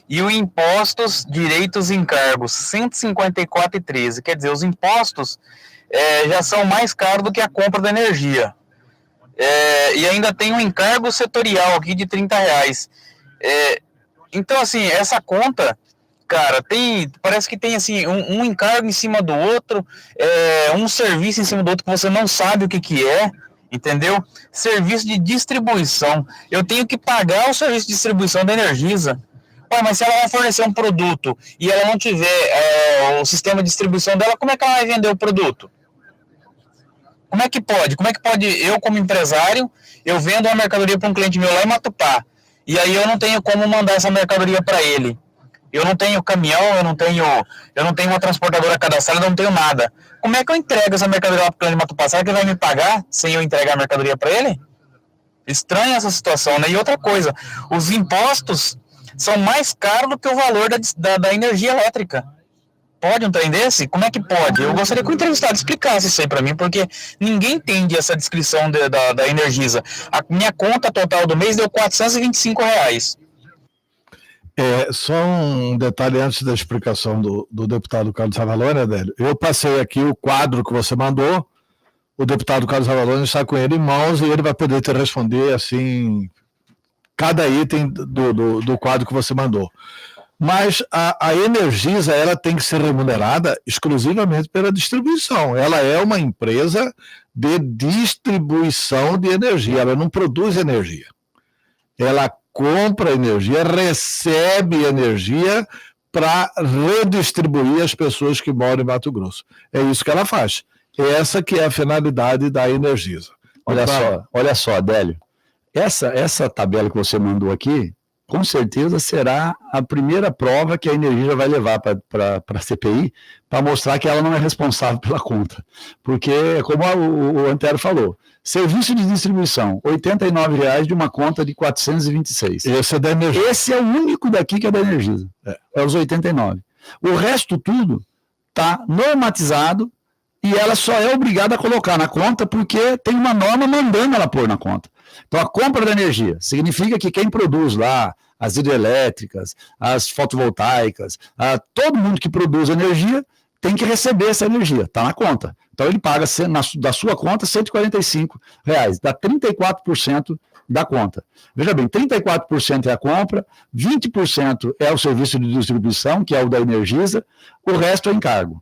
E o impostos, direitos e encargos, 154,13. Quer dizer, os impostos já são mais caros do que a compra da energia. E ainda tem um encargo setorial aqui de R$30. Então, assim, essa conta, cara, parece que tem assim, um encargo em cima do outro, um serviço em cima do outro que você não sabe o que é, entendeu? Serviço de distribuição. Eu tenho que pagar o serviço de distribuição da Energisa. Mas se ela vai fornecer um produto e ela não tiver o sistema de distribuição dela, como é que ela vai vender o produto? Como é que pode? Como é que pode eu, como empresário, eu vendo uma mercadoria para um cliente meu lá em Matupá, e aí eu não tenho como mandar essa mercadoria para ele? Eu não tenho caminhão, eu não tenho uma transportadora cadastrada, eu não tenho nada. Como é que eu entrego essa mercadoria lá para o cliente de Mato Passado, que ele vai me pagar sem eu entregar a mercadoria para ele? Estranha essa situação, né? E outra coisa, os impostos são mais caros do que o valor da energia elétrica. Pode um trem desse? Como é que pode? Eu gostaria que o entrevistado explicasse isso aí para mim, porque ninguém entende essa descrição da Energisa. A minha conta total do mês deu R$425. Só um detalhe antes da explicação do deputado Carlos Avalone, Adélio. Eu passei aqui o quadro que você mandou, o deputado Carlos Avalone está com ele em mãos e ele vai poder te responder assim, cada item do quadro que você mandou. Mas a Energisa, ela tem que ser remunerada exclusivamente pela distribuição. Ela é uma empresa de distribuição de energia, ela não produz energia. Ela compra energia, recebe energia para redistribuir as pessoas que moram em Mato Grosso. É isso que ela faz. Essa que é a finalidade da Energisa. Olha só, Adélio. Essa tabela que você mandou aqui, com certeza será a primeira prova que a Energisa vai levar para a CPI para mostrar que ela não é responsável pela conta. Porque, como o Antero falou, serviço de distribuição, R$ 89,00 de uma conta de 426. Esse é da Energisa. Esse é o único daqui que é da Energisa. É os 89. O resto tudo está normatizado e ela só é obrigada a colocar na conta porque tem uma norma mandando ela pôr na conta. Então, a compra da energia significa que quem produz lá as hidrelétricas, as fotovoltaicas, todo mundo que produz energia tem que receber essa energia, está na conta. Então, ele paga da sua conta R$145, dá 34% da conta. Veja bem, 34% é a compra, 20% é o serviço de distribuição, que é o da Energisa, o resto é encargo,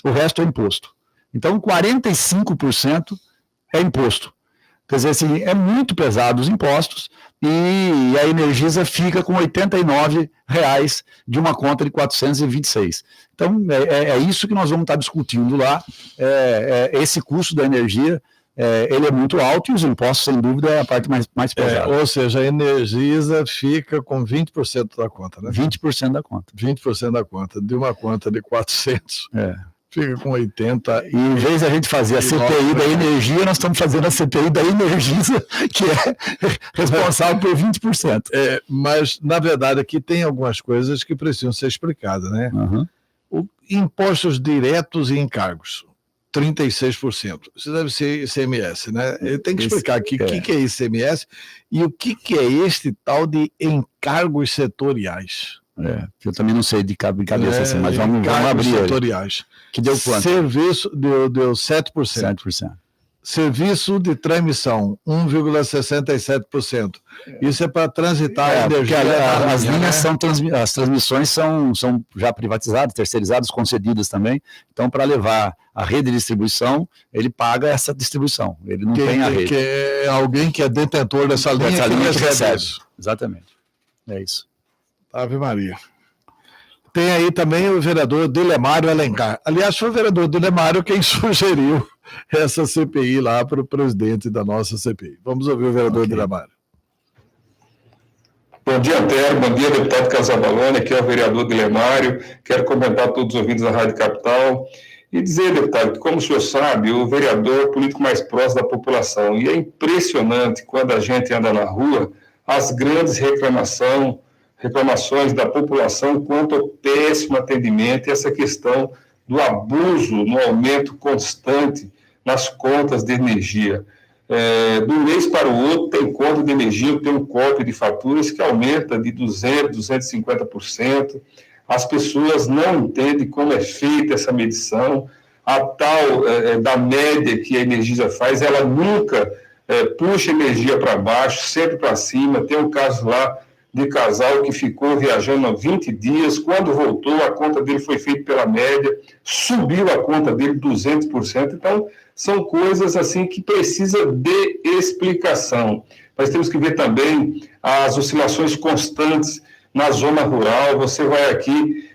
o resto é imposto. Então, 45% é imposto. Quer dizer, assim, é muito pesado os impostos e a Energisa fica com R$ 89,00 de uma conta de 426. Então, é isso que nós vamos estar discutindo lá. Esse custo da energia, ele é muito alto e os impostos, sem dúvida, é a parte mais pesada. Ou seja, a Energisa fica com 20% da conta, né? 20% da conta. 20% da conta, de uma conta de 400. Fica com 80. E em vez de a gente fazer a CPI da energia, nós estamos fazendo a CPI da Energisa, que é responsável por 20%. Mas, na verdade, aqui tem algumas coisas que precisam ser explicadas, né? Impostos diretos e encargos, 36%. Isso deve ser ICMS, né? Eu tenho que explicar aqui o que é ICMS e o que é este tal de encargos setoriais. Eu também não sei de cabeça assim, mas vamos abrir setoriais. Que deu quanto? Serviço deu 7%. 7%. Serviço de transmissão, 1,67%. Isso é para transitar a energia. As linhas as transmissões são já privatizadas, terceirizadas, concedidas também. Então, para levar a rede de distribuição, ele paga essa distribuição. Ele não tem a rede. Que é alguém que é detentor dessa linha, que recebe isso. Exatamente. É isso. Ave Maria. Tem aí também o vereador Dilemário Alencar. Aliás, foi o vereador Dilemário quem sugeriu essa CPI lá para o presidente da nossa CPI. Vamos ouvir o vereador Dilemário. Bom dia, Antero. Bom dia, deputado Carlos Avalone. Aqui é o vereador Dilemário. Quero cumprimentar todos os ouvintes da Rádio Capital e dizer, deputado, que como o senhor sabe, o vereador é o político mais próximo da população. E é impressionante quando a gente anda na rua, as grandes reclamações da população quanto ao péssimo atendimento e essa questão do abuso no aumento constante nas contas de energia. De um mês para o outro, tem conta de energia, eu tenho um cópia de faturas que aumenta de 200%, 250%. As pessoas não entendem como é feita essa medição. A tal da média que a Energisa faz, ela nunca puxa energia para baixo, sempre para cima. Tem um caso lá de casal que ficou viajando há 20 dias, quando voltou, a conta dele foi feita pela média, subiu a conta dele 200%, então são coisas assim que precisa de explicação. Nós temos que ver também as oscilações constantes na zona rural. Você vai aqui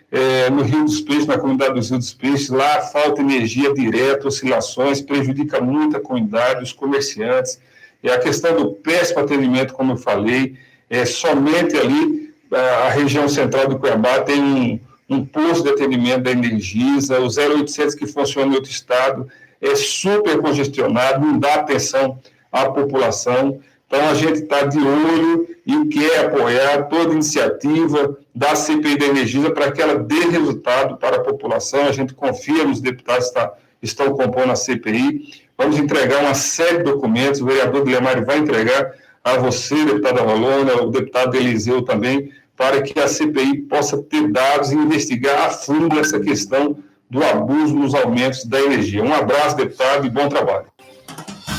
no Rio dos Peixes, na comunidade do Rio dos Peixes, lá falta energia direta, oscilações, prejudica muito a comunidade, os comerciantes, e a questão do péssimo atendimento, como eu falei, somente ali a região central de Cuiabá tem um posto de atendimento da Energisa, o 0800 que funciona em outro estado, é super congestionado, não dá atenção à população. Então, a gente está de olho e quer apoiar toda iniciativa da CPI da Energisa para que ela dê resultado para a população. A gente confia nos deputados que estão compondo a CPI. Vamos entregar uma série de documentos, o vereador Guilherme vai entregar a você, deputada Valona, o deputado Eliseu também, para que a CPI possa ter dados e investigar a fundo essa questão do abuso nos aumentos da energia. Um abraço, deputado, e bom trabalho.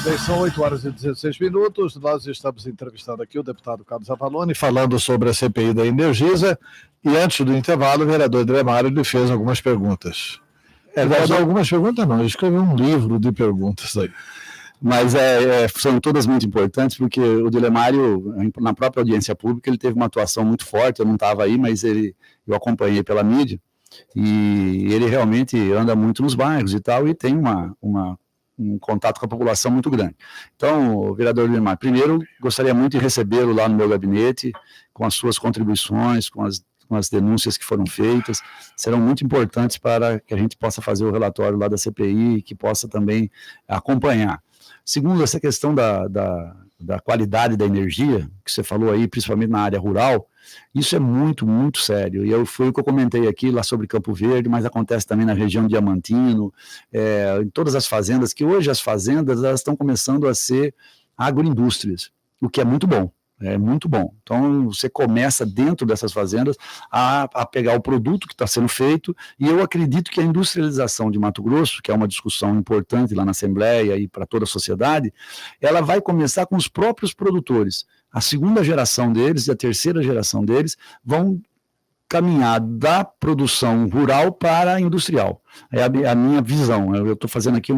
Bem, são 8h16. Nós estamos entrevistando aqui o deputado Carlos Avalone, falando sobre a CPI da Energisa, e antes do intervalo, o vereador Dremário lhe fez algumas perguntas. Algumas perguntas não, ele escreveu um livro de perguntas aí. Mas são todas muito importantes, porque o Dilemário, na própria audiência pública, ele teve uma atuação muito forte. Eu não estava aí, mas eu acompanhei pela mídia, e ele realmente anda muito nos bairros e tal, e tem um contato com a população muito grande. Então, o vereador Dilemário, primeiro, gostaria muito de recebê-lo lá no meu gabinete, com as suas contribuições, com as denúncias que foram feitas, serão muito importantes para que a gente possa fazer o relatório lá da CPI, que possa também acompanhar. Segundo, essa questão da qualidade da energia, que você falou aí, principalmente na área rural, isso é muito, muito sério. E foi o que eu comentei aqui lá sobre Campo Verde, mas acontece também na região Diamantino, em todas as fazendas, que hoje as fazendas elas estão começando a ser agroindústrias, o que é muito bom. É muito bom. Então, você começa dentro dessas fazendas a pegar o produto que está sendo feito, e eu acredito que a industrialização de Mato Grosso, que é uma discussão importante lá na Assembleia e para toda a sociedade, ela vai começar com os próprios produtores. A segunda geração deles e a terceira geração deles vão caminhar da produção rural para a industrial. É a minha visão. Eu estou fazendo aqui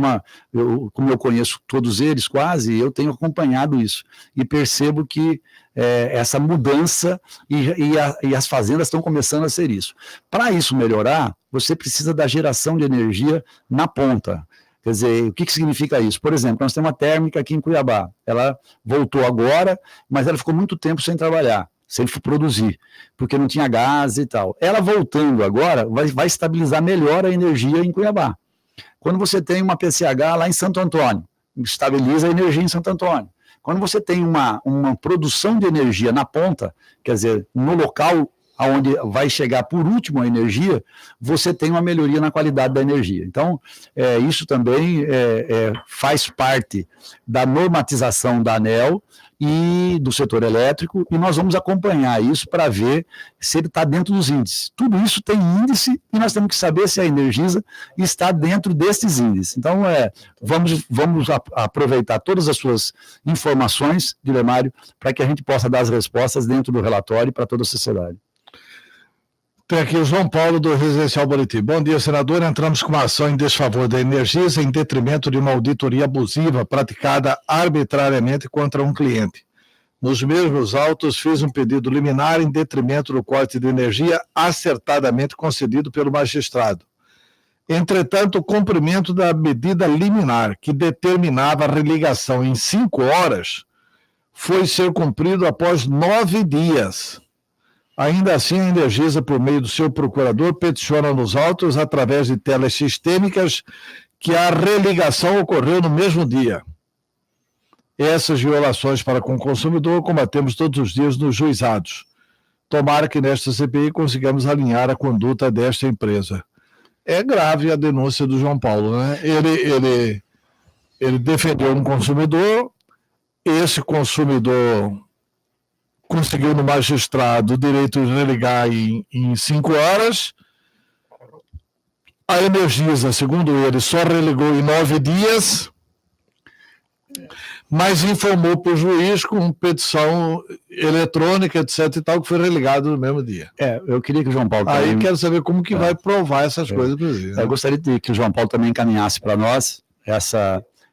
como eu conheço todos eles quase, eu tenho acompanhado isso e percebo que essa mudança e as fazendas estão começando a ser isso. Para isso melhorar, você precisa da geração de energia na ponta. Quer dizer, o que significa isso? Por exemplo, nós temos uma térmica aqui em Cuiabá. Ela voltou agora, mas ela ficou muito tempo sem trabalhar, sem produzir, porque não tinha gás e tal. Ela voltando agora, vai estabilizar melhor a energia em Cuiabá. Quando você tem uma PCH lá em Santo Antônio, estabiliza a energia em Santo Antônio. Quando você tem uma produção de energia na ponta, quer dizer, no local onde vai chegar por último a energia, você tem uma melhoria na qualidade da energia. Então, isso também faz parte da normatização da ANEEL e do setor elétrico, e nós vamos acompanhar isso para ver se ele está dentro dos índices. Tudo isso tem índice, e nós temos que saber se a Energisa está dentro desses índices. Então, vamos aproveitar todas as suas informações, Guilherme, para que a gente possa dar as respostas dentro do relatório para toda a sociedade. Tem aqui o João Paulo, do Residencial Boletim. Bom dia, senador. Entramos com uma ação em desfavor da Energisa em detrimento de uma auditoria abusiva praticada arbitrariamente contra um cliente. Nos mesmos autos, fiz um pedido liminar em detrimento do corte de energia acertadamente concedido pelo magistrado. Entretanto, o cumprimento da medida liminar, que determinava a religação em 5 horas, foi ser cumprido após 9 dias. Ainda assim, a Energisa, por meio do seu procurador, peticiona nos autos, através de telas sistêmicas, que a religação ocorreu no mesmo dia. Essas violações para com o consumidor combatemos todos os dias nos juizados. Tomara que nesta CPI consigamos alinhar a conduta desta empresa. É grave a denúncia do João Paulo, né? Ele defendeu um consumidor, esse consumidor conseguiu no magistrado o direito de religar em 5 horas. A Energisa, segundo ele, só religou em 9 dias, mas informou para o juiz com petição eletrônica, etc. e tal, que foi religado no mesmo dia. Eu queria que o João Paulo também... Aí quero saber como que vai provar essas coisas, inclusive. Eu gostaria que o João Paulo também encaminhasse para nós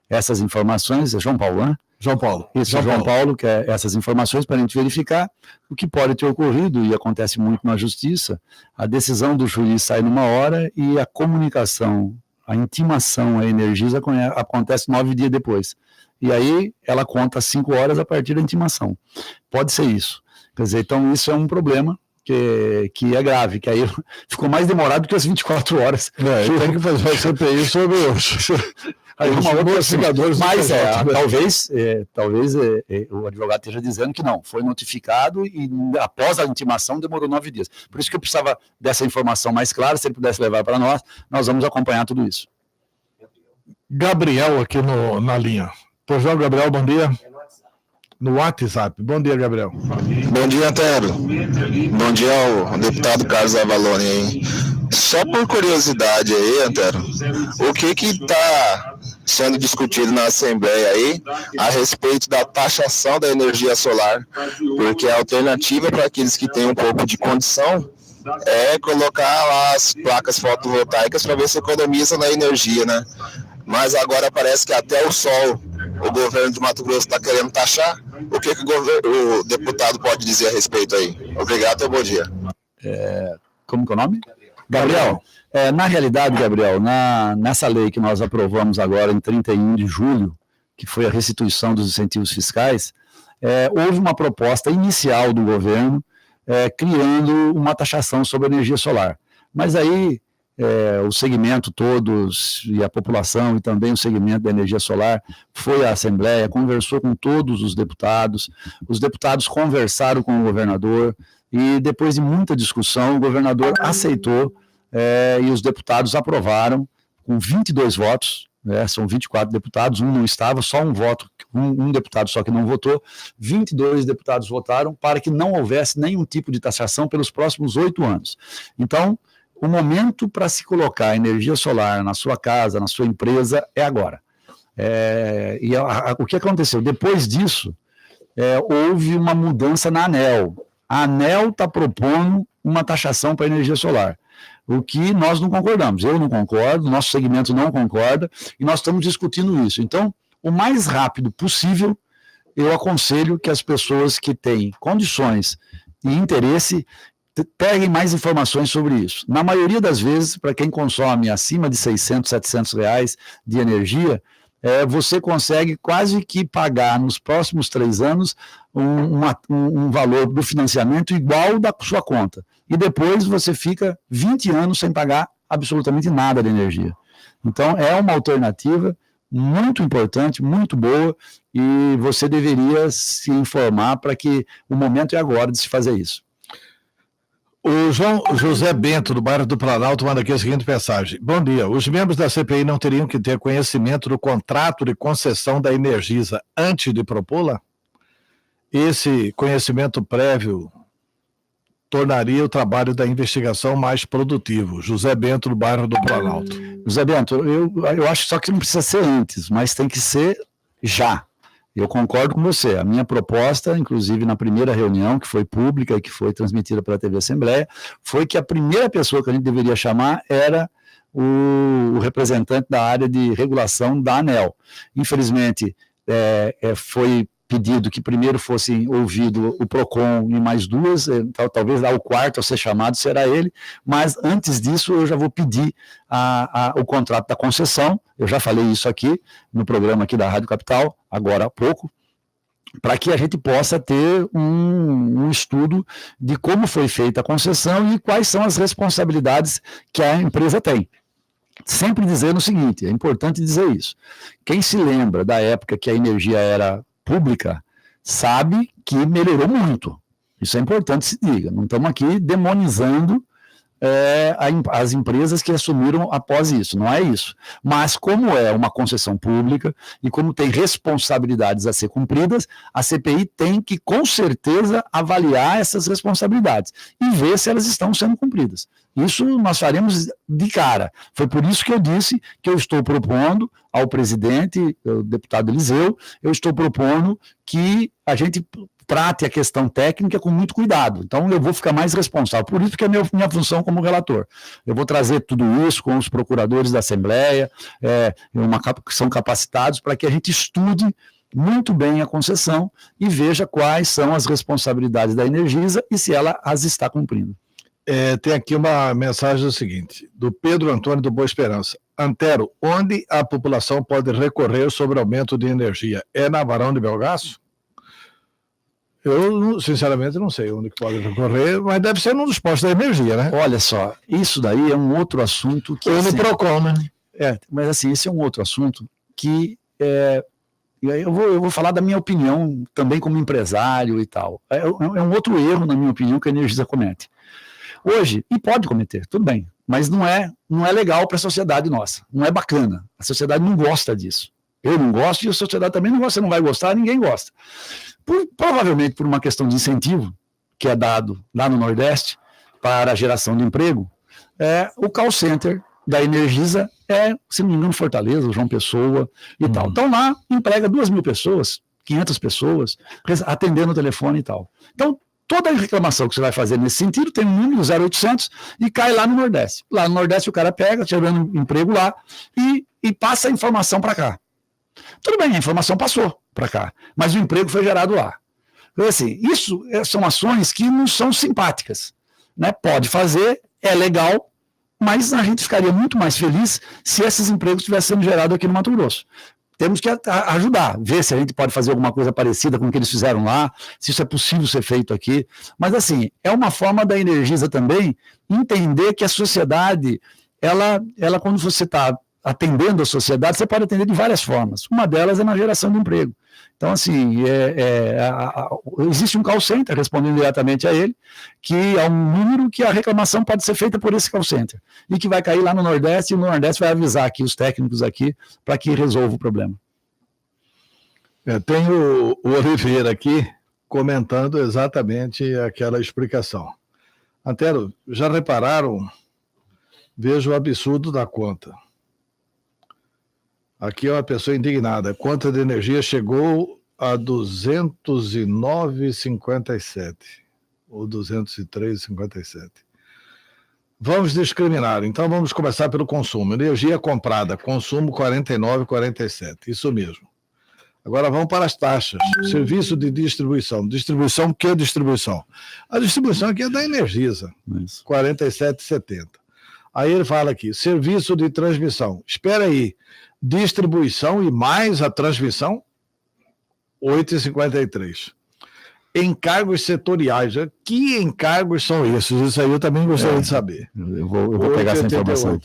essas informações. É João Paulo, né? João Paulo. Isso, João Paulo, que é essas informações para a gente verificar o que pode ter ocorrido, e acontece muito na justiça. A decisão do juiz sai numa hora e a comunicação, a intimação à Energisa acontece 9 dias depois. E aí ela conta 5 horas a partir da intimação. Pode ser isso. Quer dizer, então isso é um problema, que é grave, que aí ficou mais demorado que as 24 horas. Tem que fazer uma CPI sobre Aí uma outra pacificadores. Mas talvez o advogado esteja dizendo que não, foi notificado e após a intimação demorou 9 dias. Por isso que eu precisava dessa informação mais clara, se ele pudesse levar para nós vamos acompanhar tudo isso. Gabriel aqui na linha. Pois não, Gabriel, bom dia. No WhatsApp. Bom dia, Gabriel. Bom dia, Antero. Bom dia ao deputado Carlos Avalone aí. Só por curiosidade aí, Antero, o que está sendo discutido na Assembleia aí a respeito da taxação da energia solar? Porque a alternativa para aqueles que têm um pouco de condição é colocar lá as placas fotovoltaicas para ver se economiza na energia, né? Mas agora parece que até o sol o governo de Mato Grosso está querendo taxar. O que o deputado pode dizer a respeito aí? Obrigado e bom dia. Como que é o nome? Gabriel. Na realidade, Gabriel, nessa lei que nós aprovamos agora em 31 de julho, que foi a restituição dos incentivos fiscais, houve uma proposta inicial do governo criando uma taxação sobre a energia solar. Mas aí o segmento todos e a população e também o segmento da energia solar foi à Assembleia, conversou com todos os deputados conversaram com o governador e depois de muita discussão o governador aceitou e os deputados aprovaram com 22 votos, são 24 deputados, um não estava, só um voto, um deputado só que não votou, 22 deputados votaram para que não houvesse nenhum tipo de taxação pelos próximos 8 anos. Então, o momento para se colocar energia solar na sua casa, na sua empresa, é agora. O que aconteceu? Depois disso, houve uma mudança na ANEEL. A ANEEL está propondo uma taxação para energia solar, o que nós não concordamos. Eu não concordo, nosso segmento não concorda, e nós estamos discutindo isso. Então, o mais rápido possível, eu aconselho que as pessoas que têm condições e interesse peguem mais informações sobre isso. Na maioria das vezes, para quem consome acima de 600, 700 reais de energia, você consegue quase que pagar nos próximos 3 anos um valor do financiamento igual da sua conta. E depois você fica 20 anos sem pagar absolutamente nada de energia. Então, é uma alternativa muito importante, muito boa, e você deveria se informar para que o momento é agora de se fazer isso. O João José Bento, do bairro do Planalto, manda aqui a seguinte mensagem. Bom dia, os membros da CPI não teriam que ter conhecimento do contrato de concessão da Energisa antes de propô-la? Esse conhecimento prévio tornaria o trabalho da investigação mais produtivo. José Bento, do bairro do Planalto. José Bento, eu acho só que não precisa ser antes, mas tem que ser já. Eu concordo com você. A minha proposta, inclusive na primeira reunião, que foi pública e que foi transmitida pela TV Assembleia, foi que a primeira pessoa que a gente deveria chamar era o representante da área de regulação da ANEEL. Infelizmente, foi pedido que primeiro fosse ouvido o PROCON e mais 2, talvez lá o quarto a ser chamado será ele, mas antes disso eu já vou pedir o contrato da concessão, eu já falei isso aqui no programa aqui da Rádio Capital, agora há pouco, para que a gente possa ter um estudo de como foi feita a concessão e quais são as responsabilidades que a empresa tem. Sempre dizendo o seguinte, é importante dizer isso, quem se lembra da época que a energia era pública, sabe que melhorou muito. Isso é importante se diga. Não estamos aqui demonizando as empresas que assumiram após isso, não é isso. Mas como é uma concessão pública e como tem responsabilidades a ser cumpridas, a CPI tem que, com certeza, avaliar essas responsabilidades e ver se elas estão sendo cumpridas. Isso nós faremos de cara. Foi por isso que eu disse que eu estou propondo ao presidente, o deputado Eliseu, eu estou propondo que a gente trate a questão técnica com muito cuidado. Então, eu vou ficar mais responsável. Por isso que é minha função como relator. Eu vou trazer tudo isso com os procuradores da Assembleia, que são capacitados para que a gente estude muito bem a concessão e veja quais são as responsabilidades da Energisa e se ela as está cumprindo. Tem aqui uma mensagem seguinte, do Pedro Antônio do Boa Esperança. Antero, onde a população pode recorrer sobre aumento de energia? É na Barão de Belgaço? Eu, sinceramente, não sei onde que pode recorrer, mas deve ser num dos postos da energia, né? Olha só, isso daí é um outro assunto que... Ou no PROCON, né? Mas assim, esse é um outro assunto que eu vou falar da minha opinião também como empresário e tal. É um outro erro, na minha opinião, que a Energisa comete. Hoje, e pode cometer, tudo bem, mas não é legal para a sociedade nossa, não é bacana. A sociedade não gosta disso. Eu não gosto e a sociedade também não gosta, você não vai gostar, ninguém gosta. Provavelmente por uma questão de incentivo que é dado lá no Nordeste para a geração de emprego, o call center da Energisa se não me engano, Fortaleza, João Pessoa e tal. Então lá emprega 2.000 pessoas, 500 pessoas, atendendo o telefone e tal. Então, toda reclamação que você vai fazer nesse sentido tem um número 0800 e cai lá no Nordeste. Lá no Nordeste o cara pega, tirando emprego lá e passa a informação para cá. Tudo bem, a informação passou para cá, mas o emprego foi gerado lá. Então, assim, isso são ações que não são simpáticas, né? Pode fazer, é legal, mas a gente ficaria muito mais feliz se esses empregos estivessem sendo gerados aqui no Mato Grosso. Temos que ajudar, ver se a gente pode fazer alguma coisa parecida com o que eles fizeram lá, se isso é possível ser feito aqui. Mas, assim, é uma forma da Energisa também entender que a sociedade, ela quando você está atendendo a sociedade, você pode atender de várias formas. Uma delas é na geração de emprego. Então, assim, existe um call center respondendo diretamente a ele, que é um número que a reclamação pode ser feita por esse call center, e que vai cair lá no Nordeste, e o Nordeste vai avisar aqui os técnicos aqui para que resolva o problema. Tem o Oliveira aqui comentando exatamente aquela explicação. Antero, já repararam? Veja o absurdo da conta. Aqui é uma pessoa indignada. A conta de energia chegou a 209,57 ou 203,57. Vamos discriminar. Então vamos começar pelo consumo. Energia comprada, consumo 49,47. Isso mesmo. Agora vamos para as taxas. Serviço de distribuição. Distribuição, que é distribuição? A distribuição aqui é da Energisa, 47,70. Aí ele fala aqui, serviço de transmissão. Espera aí. Distribuição e mais a transmissão, 8,53. Encargos setoriais. Que encargos são esses? Isso aí eu também gostaria de saber. Eu vou pegar essa informação.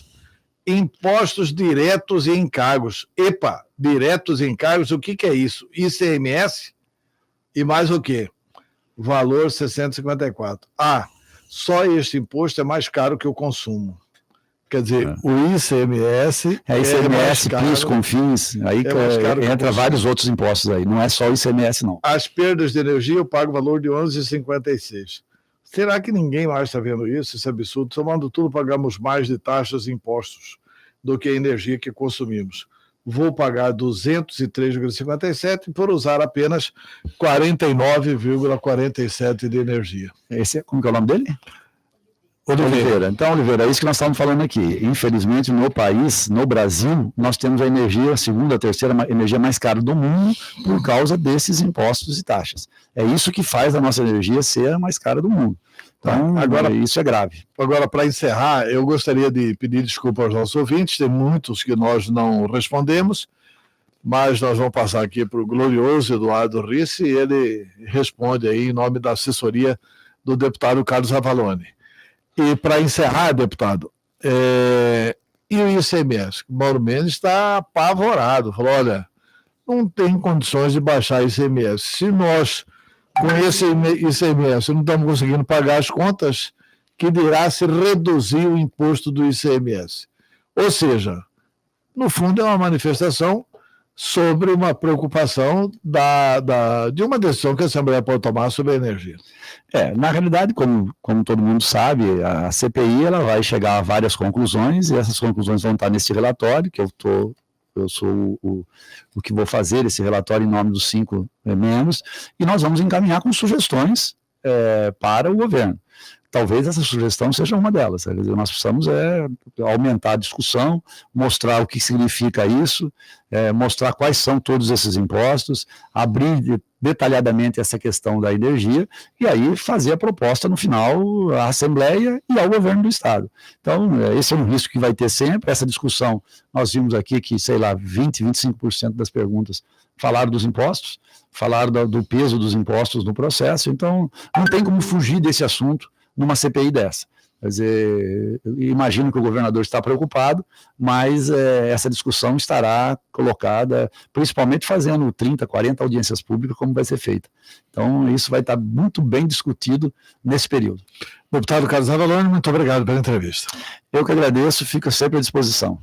Impostos diretos e encargos. EPA, diretos e encargos, o que é isso? ICMS e mais o quê? Valor 654. Só este imposto é mais caro que o consumo. Quer dizer, o ICMS... ICMS, PIS, CONFINS, aí entra vários outros impostos aí, não é só o ICMS, não. As perdas de energia eu pago o valor de 11,56. Será que ninguém mais está vendo isso? Isso é absurdo. Somando tudo, pagamos mais de taxas e impostos do que a energia que consumimos. Vou pagar 203,57 por usar apenas 49,47 de energia. Como que é o nome dele? Oliveira. Então, Oliveira, é isso que nós estamos falando aqui. Infelizmente, no país, no Brasil, nós temos a energia, a segunda, a terceira energia mais cara do mundo por causa desses impostos e taxas. É isso que faz a nossa energia ser a mais cara do mundo. Então, agora, isso é grave. Agora, para encerrar, eu gostaria de pedir desculpa aos nossos ouvintes, tem muitos que nós não respondemos, mas nós vamos passar aqui para o glorioso Eduardo Risse, e ele responde aí em nome da assessoria do deputado Carlos Avalone. E para encerrar, deputado, e o ICMS? O Mauro Mendes está apavorado, falou, olha, não tem condições de baixar o ICMS. Se nós, com esse ICMS, não estamos conseguindo pagar as contas, que dirá se reduzir o imposto do ICMS. Ou seja, no fundo é uma manifestação sobre uma preocupação de uma decisão que a Assembleia pode tomar sobre a energia. Na realidade, como todo mundo sabe, a CPI ela vai chegar a várias conclusões, e essas conclusões vão estar nesse relatório, que eu sou o que vou fazer esse relatório em nome dos 5 membros, e nós vamos encaminhar com sugestões para o governo. Talvez essa sugestão seja uma delas. Quer dizer, nós precisamos aumentar a discussão, mostrar o que significa isso, mostrar quais são todos esses impostos, abrir detalhadamente essa questão da energia e aí fazer a proposta no final à Assembleia e ao governo do Estado. Então, esse é um risco que vai ter sempre. Essa discussão, nós vimos aqui que, 20%, 25% das perguntas falaram dos impostos, falaram do peso dos impostos no processo, então não tem como fugir desse assunto numa CPI dessa. Quer dizer, imagino que o governador está preocupado, mas essa discussão estará colocada, principalmente fazendo 30, 40 audiências públicas, como vai ser feita. Então, isso vai estar muito bem discutido nesse período. Deputado Carlos Avalone, muito obrigado pela entrevista. Eu que agradeço, fico sempre à disposição.